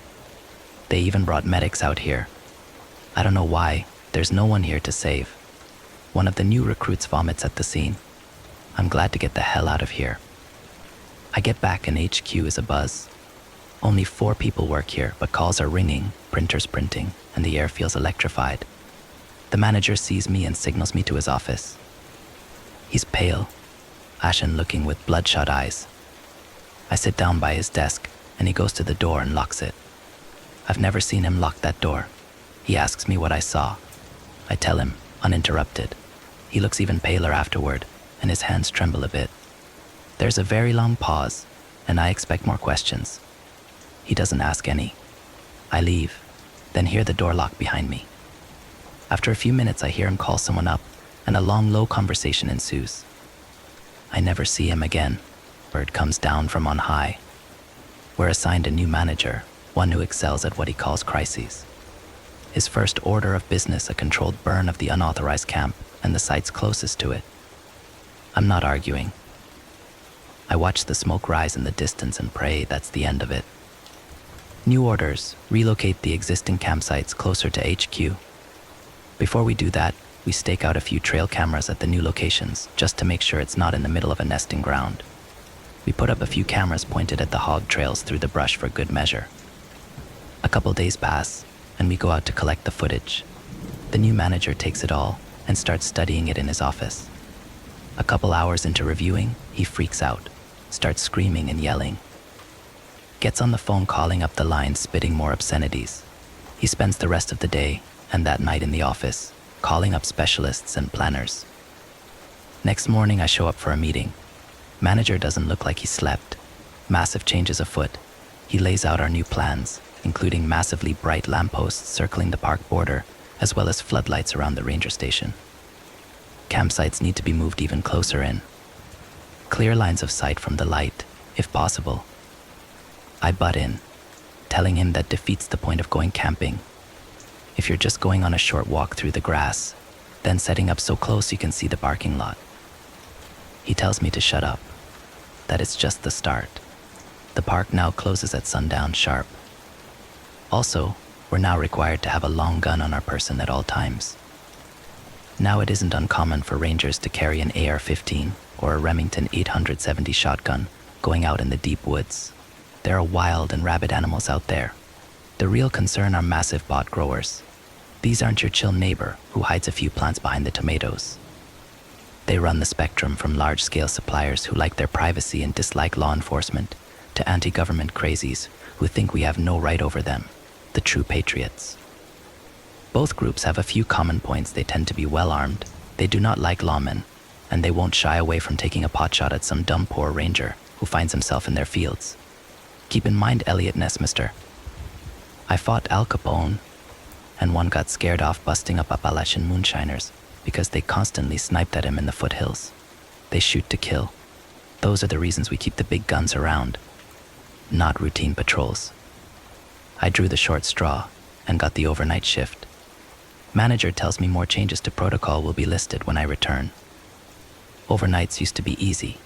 They even brought medics out here. I don't know why, there's no one here to save. One of the new recruits vomits at the scene. I'm glad to get the hell out of here. I get back and HQ is abuzz. Only 4 people work here, but calls are ringing, printers printing, and the air feels electrified. The manager sees me and signals me to his office. He's pale, ashen-looking with bloodshot eyes. I sit down by his desk, and he goes to the door and locks it. I've never seen him lock that door. He asks me what I saw. I tell him, uninterrupted. He looks even paler afterward, and his hands tremble a bit. There's a very long pause, and I expect more questions. He doesn't ask any. I leave, then hear the door lock behind me. After a few minutes, I hear him call someone up, and a long, low conversation ensues. I never see him again. Word comes down from on high. We're assigned a new manager, one who excels at what he calls crises. His first order of business, a controlled burn of the unauthorized camp and the sites closest to it. I'm not arguing. I watch the smoke rise in the distance and pray that's the end of it. New orders: relocate the existing campsites closer to HQ. Before we do that, we stake out a few trail cameras at the new locations just to make sure it's not in the middle of a nesting ground. We put up a few cameras pointed at the hog trails through the brush for good measure. A couple days pass, and we go out to collect the footage. The new manager takes it all and starts studying it in his office. A couple hours into reviewing, he freaks out, starts screaming and yelling. Gets on the phone calling up the line, spitting more obscenities. He spends the rest of the day and that night in the office, calling up specialists and planners. Next morning, I show up for a meeting. Manager doesn't look like he slept. Massive changes afoot. He lays out our new plans, including massively bright lampposts circling the park border, as well as floodlights around the ranger station. Campsites need to be moved even closer in. Clear lines of sight from the light, if possible. I butt in, telling him that defeats the point of going camping. If you're just going on a short walk through the grass, then setting up so close you can see the parking lot. He tells me to shut up, that it's just the start. The park now closes at sundown sharp. Also, we're now required to have a long gun on our person at all times. Now it isn't uncommon for rangers to carry an AR-15 or a Remington 870 shotgun going out in the deep woods. There are wild and rabid animals out there. The real concern are massive pot growers. These aren't your chill neighbor who hides a few plants behind the tomatoes. They run the spectrum from large-scale suppliers who like their privacy and dislike law enforcement to anti-government crazies who think we have no right over them, the true patriots. Both groups have a few common points. They tend to be well-armed, they do not like lawmen, and they won't shy away from taking a potshot at some dumb poor ranger who finds himself in their fields. Keep in mind Elliot Ness, mister. I fought Al Capone, and one got scared off busting up Appalachian moonshiners because they constantly sniped at him in the foothills. They shoot to kill. Those are the reasons we keep the big guns around, not routine patrols. I drew the short straw and got the overnight shift. Manager tells me more changes to protocol will be listed when I return. Overnights used to be easy.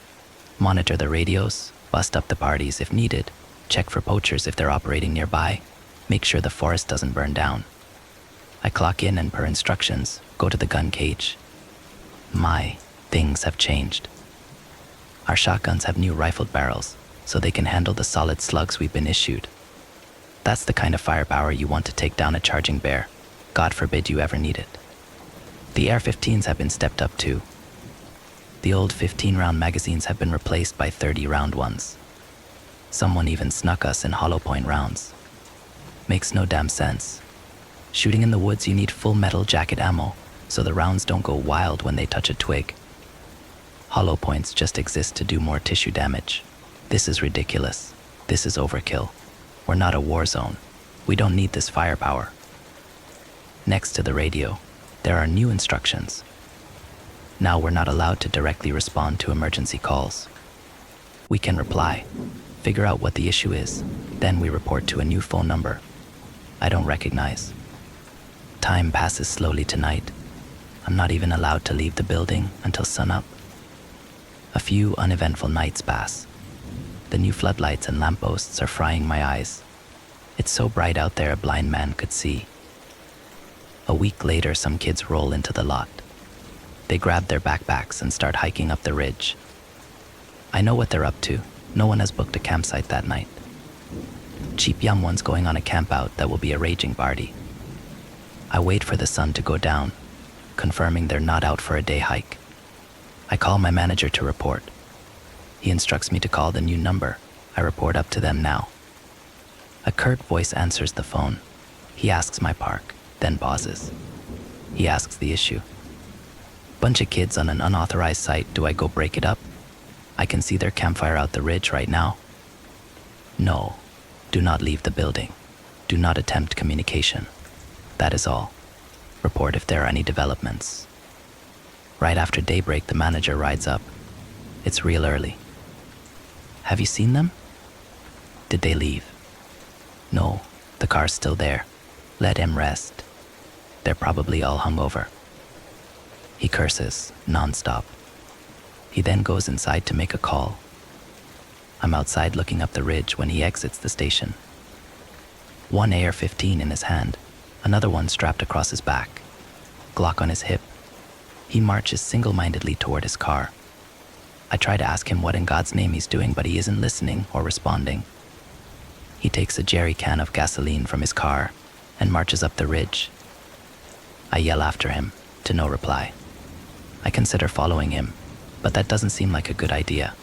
Monitor the radios, bust up the parties if needed, check for poachers if they're operating nearby, make sure the forest doesn't burn down. I clock in and per instructions, go to the gun cage. My, things have changed. Our shotguns have new rifled barrels, so they can handle the solid slugs we've been issued. That's the kind of firepower you want to take down a charging bear. God forbid you ever need it. The AR-15s have been stepped up too. The old 15-round magazines have been replaced by 30-round ones. Someone even snuck us in hollow point rounds. Makes no damn sense. Shooting in the woods, you need full metal jacket ammo, so the rounds don't go wild when they touch a twig. Hollow points just exist to do more tissue damage. This is ridiculous. This is overkill. We're not a war zone. We don't need this firepower. Next to the radio, there are new instructions. Now we're not allowed to directly respond to emergency calls. We can reply, figure out what the issue is, then we report to a new phone number I don't recognize. Time passes slowly tonight. I'm not even allowed to leave the building until sunup. A few uneventful nights pass. The new floodlights and lampposts are frying my eyes. It's so bright out there a blind man could see. A week later, some kids roll into the lot. They grab their backpacks and start hiking up the ridge. I know what they're up to. No one has booked a campsite that night. Cheap young one's going on a campout that will be a raging party. I wait for the sun to go down, confirming they're not out for a day hike. I call my manager to report. He instructs me to call the new number. I report up to them now. A curt voice answers the phone. He asks my park, then pauses. He asks the issue. Bunch of kids on an unauthorized site, do I go break it up? I can see their campfire out the ridge right now. No, do not leave the building. Do not attempt communication. That is all. Report if there are any developments. Right after daybreak, the manager rides up. It's real early. Have you seen them? Did they leave? No, the car's still there. Let him rest. They're probably all hungover. He curses, non-stop. He then goes inside to make a call. I'm outside looking up the ridge when he exits the station. One AR-15 in his hand, another one strapped across his back, Glock on his hip. He marches single-mindedly toward his car. I try to ask him what in God's name he's doing, but he isn't listening or responding. He takes a jerry can of gasoline from his car and marches up the ridge. I yell after him, to no reply. I consider following him, but that doesn't seem like a good idea.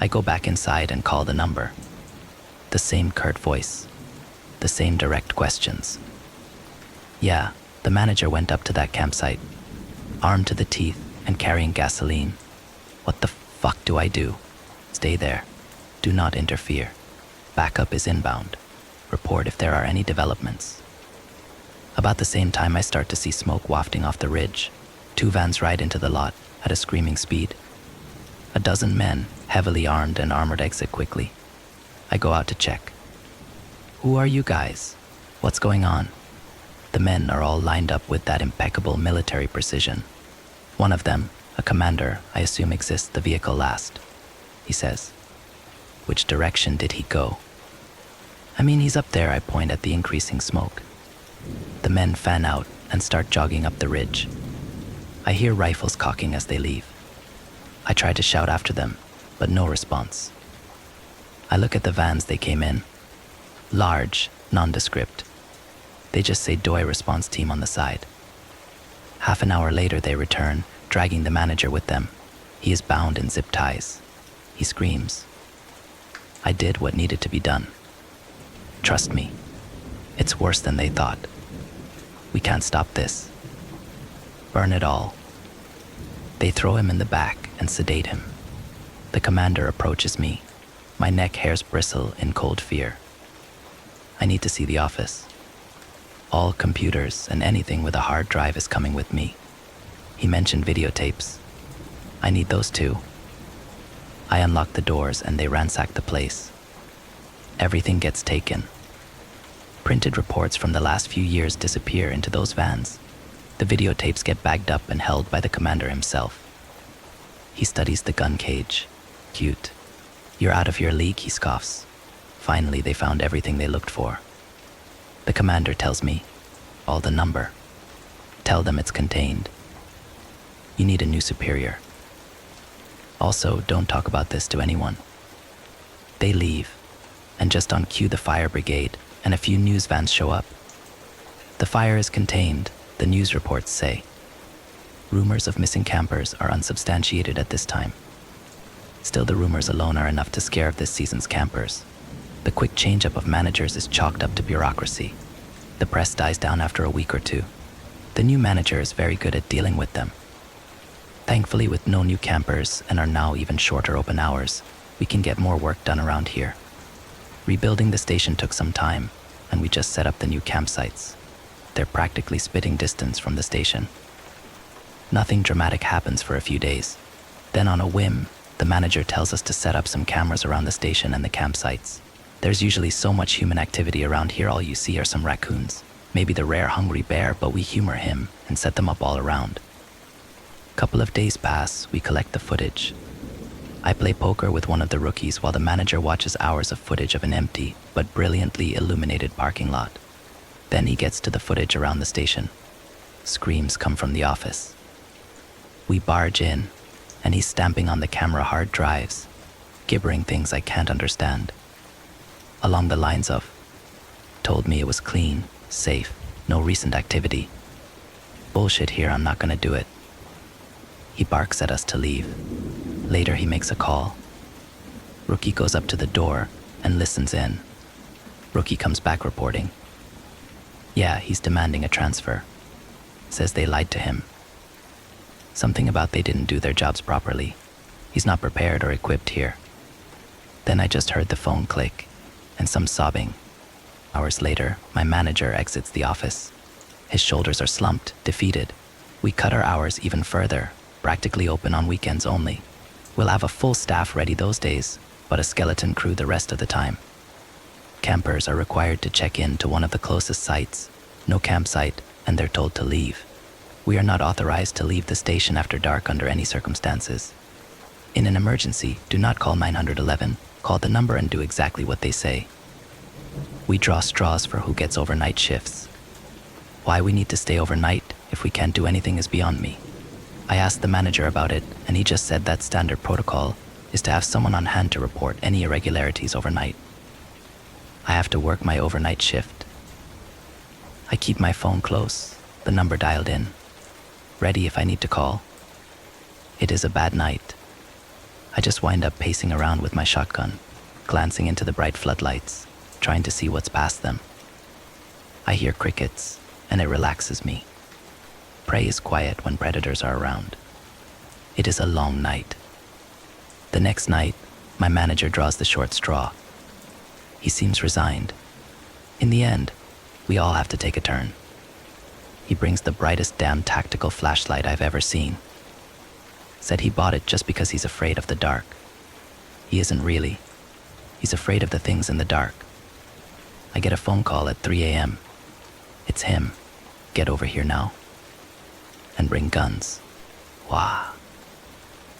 I go back inside and call the number. The same curt voice, the same direct questions. Yeah, the manager went up to that campsite, armed to the teeth and carrying gasoline. What the fuck do I do? Stay there. Do not interfere. Backup is inbound. Report if there are any developments. About the same time, I start to see smoke wafting off the ridge. 2 vans ride into the lot at a screaming speed. A dozen men, heavily armed and armored, exit quickly. I go out to check. Who are you guys? What's going on? The men are all lined up with that impeccable military precision. One of them, a commander, I assume exists the vehicle last. He says, "Which direction did he go?" I mean, he's up there. I point at the increasing smoke. The men fan out and start jogging up the ridge. I hear rifles cocking as they leave. I try to shout after them, but no response. I look at the vans they came in. Large, nondescript. They just say DOI response team on the side. Half an hour later, they return, dragging the manager with them. He is bound in zip ties. He screams. I did what needed to be done. Trust me, it's worse than they thought. We can't stop this. Burn it all. They throw him in the back and sedate him. The commander approaches me. My neck hairs bristle in cold fear. I need to see the office. All computers and anything with a hard drive is coming with me. He mentioned videotapes. I need those too. I unlock the doors and they ransack the place. Everything gets taken. Printed reports from the last few years disappear into those vans. The videotapes get bagged up and held by the commander himself. He studies the gun cage. Cute. You're out of your league, he scoffs. Finally, they found everything they looked for. The commander tells me, all the number. Tell them it's contained. You need a new superior. Also, don't talk about this to anyone. They leave, and just on cue, the fire brigade and a few news vans show up. The fire is contained, the news reports say. Rumors of missing campers are unsubstantiated at this time. Still, the rumors alone are enough to scare of this season's campers. The quick change-up of managers is chalked up to bureaucracy. The press dies down after a week or two. The new manager is very good at dealing with them. Thankfully, with no new campers and our now even shorter open hours, we can get more work done around here. Rebuilding the station took some time, and we just set up the new campsites. They're practically spitting distance from the station. Nothing dramatic happens for a few days. Then on a whim, the manager tells us to set up some cameras around the station and the campsites. There's usually so much human activity around here, all you see are some raccoons. Maybe the rare hungry bear, but we humor him and set them up all around. Couple of days pass, we collect the footage. I play poker with one of the rookies while the manager watches hours of footage of an empty but brilliantly illuminated parking lot. Then he gets to the footage around the station. Screams come from the office. We barge in, and he's stamping on the camera hard drives, gibbering things I can't understand. Along the lines of, told me it was clean, safe, no recent activity. Bullshit here, I'm not gonna do it. He barks at us to leave. Later he makes a call. Rookie goes up to the door and listens in. Rookie comes back reporting. Yeah, he's demanding a transfer. Says they lied to him. Something about they didn't do their jobs properly. He's not prepared or equipped here. Then I just heard the phone click and some sobbing. Hours later, my manager exits the office. His shoulders are slumped, defeated. We cut our hours even further, practically open on weekends only. We'll have a full staff ready those days, but a skeleton crew the rest of the time. Campers are required to check in to one of the closest sites, no campsite, and they're told to leave. We are not authorized to leave the station after dark under any circumstances. In an emergency, do not call 911, call the number and do exactly what they say. We draw straws for who gets overnight shifts. Why we need to stay overnight if we can't do anything is beyond me. I asked the manager about it, and he just said that standard protocol is to have someone on hand to report any irregularities overnight. I have to work my overnight shift. I keep my phone close, the number dialed in, ready if I need to call. It is a bad night. I just wind up pacing around with my shotgun, glancing into the bright floodlights, trying to see what's past them. I hear crickets, and it relaxes me. Prey is quiet when predators are around. It is a long night. The next night, my manager draws the short straw. He seems resigned. In the end, we all have to take a turn. He brings the brightest damn tactical flashlight I've ever seen. Said he bought it just because he's afraid of the dark. He isn't really. He's afraid of the things in the dark. I get a phone call at 3 a.m. It's him. Get over here now. And bring guns. Wow.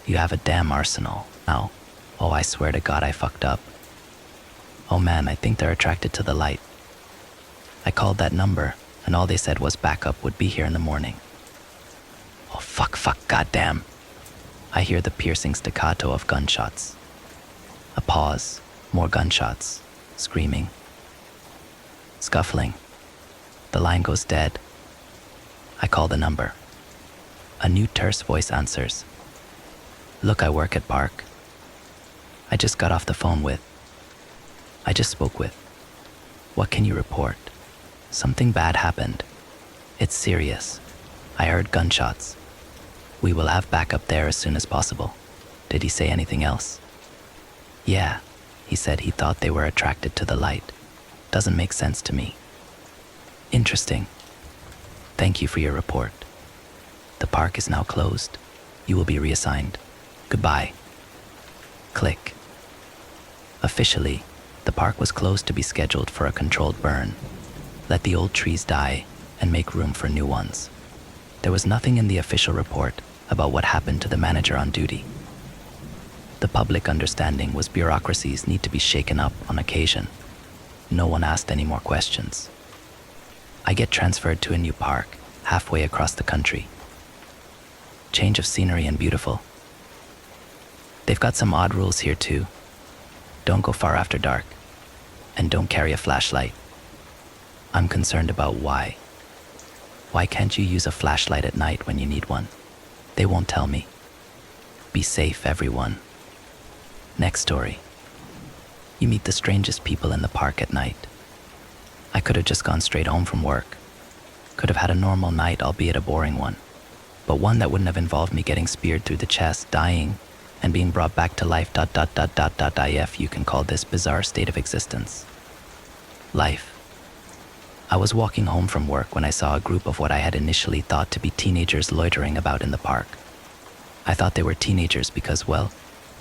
You have a damn arsenal now. Oh, I swear to God I fucked up. Oh man, I think they're attracted to the light. I called that number, and all they said was backup would be here in the morning. Oh fuck, goddamn. I hear the piercing staccato of gunshots. A pause, more gunshots, screaming. Scuffling. The line goes dead. I call the number. A new terse voice answers. Look, I work at Park. I just got off the phone with. I just spoke with. What can you report? Something bad happened. It's serious. I heard gunshots. We will have backup there as soon as possible. Did he say anything else? Yeah, he said he thought they were attracted to the light. Doesn't make sense to me. Interesting. Thank you for your report. The park is now closed. You will be reassigned. Goodbye. Click. Officially, the park was closed to be scheduled for a controlled burn. Let the old trees die and make room for new ones. There was nothing in the official report about what happened to the manager on duty. The public understanding was bureaucracies need to be shaken up on occasion. No one asked any more questions. I get transferred to a new park, halfway across the country. Change of scenery and beautiful. They've got some odd rules here too. Don't go far after dark, and don't carry a flashlight. I'm concerned about why. Why can't you use a flashlight at night when you need one? They won't tell me. Be safe, everyone. Next story. You meet the strangest people in the park at night. I could have just gone straight home from work. Could have had a normal night, albeit a boring one. But one that wouldn't have involved me getting speared through the chest, dying, and being brought back to life ... if you can call this bizarre state of existence. Life. I was walking home from work when I saw a group of what I had initially thought to be teenagers loitering about in the park. I thought they were teenagers because, well,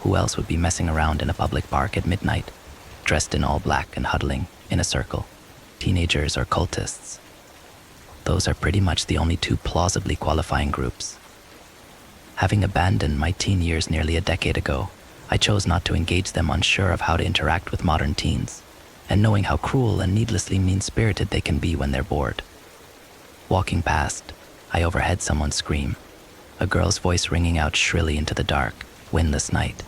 who else would be messing around in a public park at midnight, dressed in all black and huddling in a circle? Teenagers or cultists? Those are pretty much the only two plausibly qualifying groups. Having abandoned my teen years nearly a decade ago, I chose not to engage them, unsure of how to interact with modern teens, and knowing how cruel and needlessly mean-spirited they can be when they're bored. Walking past, I overheard someone scream, a girl's voice ringing out shrilly into the dark, windless night.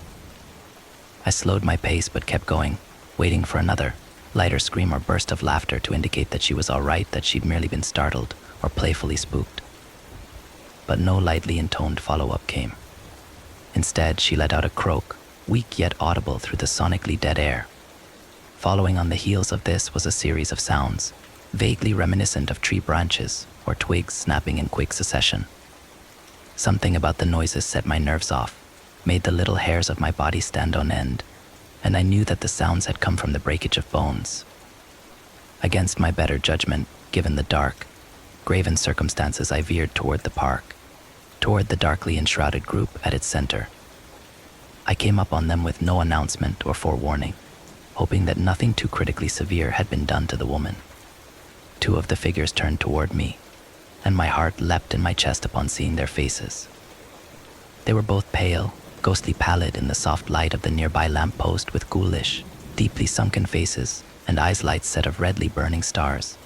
I slowed my pace but kept going, waiting for another, lighter scream or burst of laughter to indicate that she was all right, that she'd merely been startled or playfully spooked. But no lightly intoned follow-up came. Instead, she let out a croak, weak yet audible through the sonically dead air. Following on the heels of this was a series of sounds, vaguely reminiscent of tree branches or twigs snapping in quick succession. Something about the noises set my nerves off, made the little hairs of my body stand on end, and I knew that the sounds had come from the breakage of bones. Against my better judgment, given the dark, graven circumstances, I veered toward the park, toward the darkly enshrouded group at its center. I came up on them with no announcement or forewarning, hoping that nothing too critically severe had been done to the woman. Two of the figures turned toward me, and my heart leapt in my chest upon seeing their faces. They were both pale, ghostly pallid in the soft light of the nearby lamppost, with ghoulish, deeply sunken faces and eyes lights set of redly burning stars.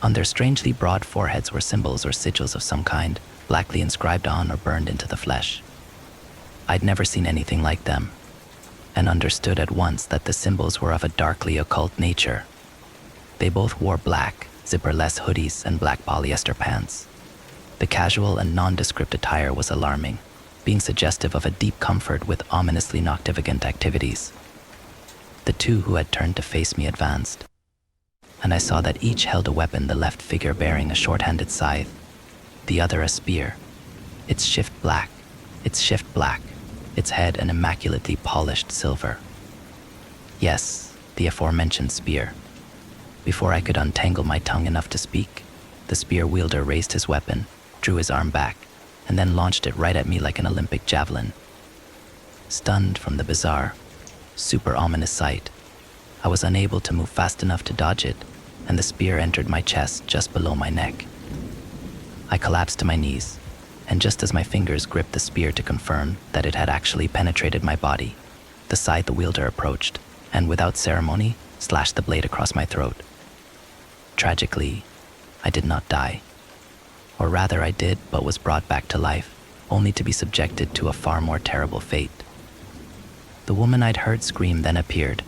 On their strangely broad foreheads were symbols or sigils of some kind, blackly inscribed on or burned into the flesh. I'd never seen anything like them, and understood at once that the symbols were of a darkly occult nature. They both wore black, zipperless hoodies and black polyester pants. The casual and nondescript attire was alarming, being suggestive of a deep comfort with ominously noctivagant activities. The two who had turned to face me advanced, and I saw that each held a weapon, the left figure bearing a short-handed scythe, the other a spear, its shift black, its head an immaculately polished silver. Yes, the aforementioned spear. Before I could untangle my tongue enough to speak, the spear wielder raised his weapon, drew his arm back, and then launched it right at me like an Olympic javelin. Stunned from the bizarre, super ominous sight, I was unable to move fast enough to dodge it, and the spear entered my chest just below my neck. I collapsed to my knees, and just as my fingers gripped the spear to confirm that it had actually penetrated my body, the scythe wielder approached, and without ceremony, slashed the blade across my throat. Tragically, I did not die. Or rather, I did, but was brought back to life, only to be subjected to a far more terrible fate. The woman I'd heard scream then appeared,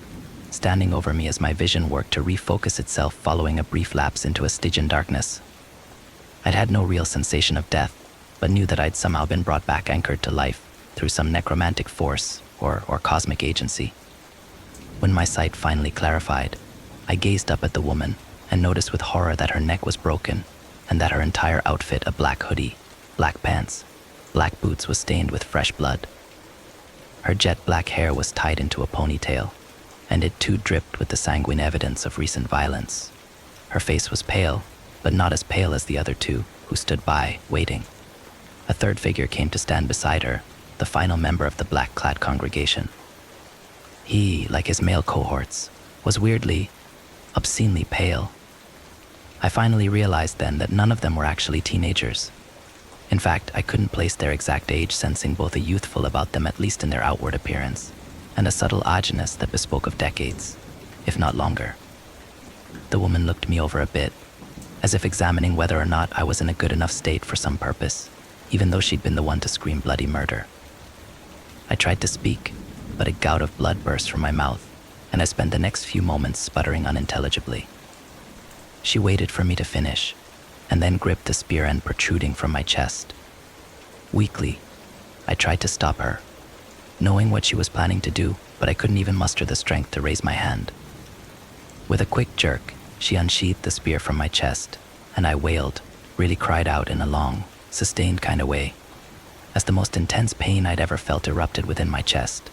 standing over me as my vision worked to refocus itself following a brief lapse into a Stygian darkness. I'd had no real sensation of death, but knew that I'd somehow been brought back anchored to life through some necromantic force or cosmic agency. When my sight finally clarified, I gazed up at the woman and noticed with horror that her neck was broken and that her entire outfit, a black hoodie, black pants, black boots, was stained with fresh blood. Her jet black hair was tied into a ponytail, and it too dripped with the sanguine evidence of recent violence. Her face was pale, but not as pale as the other two, who stood by, waiting. A third figure came to stand beside her, the final member of the black-clad congregation. He, like his male cohorts, was weirdly, obscenely pale. I finally realized then that none of them were actually teenagers. In fact, I couldn't place their exact age, sensing both a youthful about them, at least in their outward appearance, and a subtle agedness that bespoke of decades, if not longer. The woman looked me over a bit, as if examining whether or not I was in a good enough state for some purpose, even though she'd been the one to scream bloody murder. I tried to speak, but a gout of blood burst from my mouth, and I spent the next few moments sputtering unintelligibly. She waited for me to finish, and then gripped the spear end protruding from my chest. Weakly, I tried to stop her, knowing what she was planning to do, but I couldn't even muster the strength to raise my hand. With a quick jerk, she unsheathed the spear from my chest, and I wailed, really cried out in a long, sustained kind of way. as the most intense pain I'd ever felt erupted within my chest.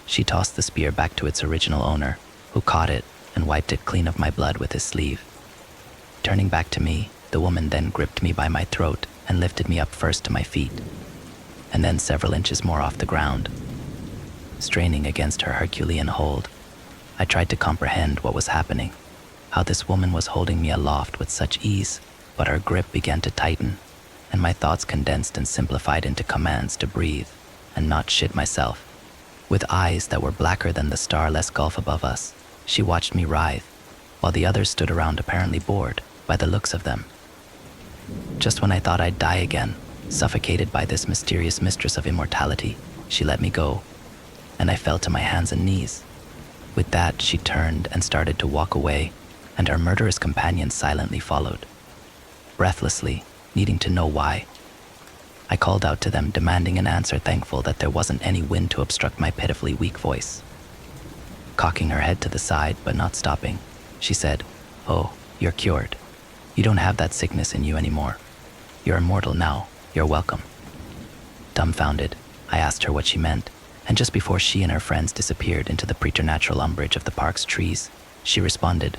She tossed the spear back to its original owner, who caught it and wiped it clean of my blood with his sleeve. Turning back to me, the woman then gripped me by my throat and lifted me up first to my feet, and then several inches more off the ground. Straining against her Herculean hold, I tried to comprehend what was happening, how this woman was holding me aloft with such ease, but her grip began to tighten, and my thoughts condensed and simplified into commands to breathe and not shit myself. With eyes that were blacker than the starless gulf above us, she watched me writhe, while the others stood around apparently bored by the looks of them. Just when I thought I'd die again, suffocated by this mysterious mistress of immortality, she let me go, and I fell to my hands and knees. With that, she turned and started to walk away, and her murderous companion silently followed, breathlessly, needing to know why. I called out to them, demanding an answer, thankful that there wasn't any wind to obstruct my pitifully weak voice. Cocking her head to the side, but not stopping, she said, "Oh, you're cured. You don't have that sickness in you anymore. You're immortal now. You're welcome." Dumbfounded, I asked her what she meant, and just before she and her friends disappeared into the preternatural umbrage of the park's trees, she responded,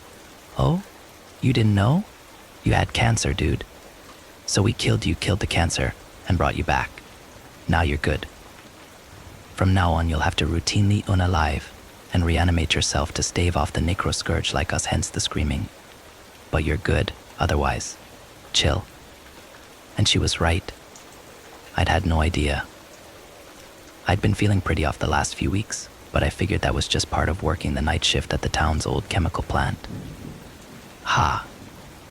"Oh, you didn't know? You had cancer, dude. So we killed the cancer, and brought you back. Now you're good. From now on, you'll have to routinely unalive and reanimate yourself to stave off the necro-scourge like us, hence the screaming. But you're good, otherwise. Chill." And she was right. I'd had no idea. I'd been feeling pretty off the last few weeks, but I figured that was just part of working the night shift at the town's old chemical plant. Ha!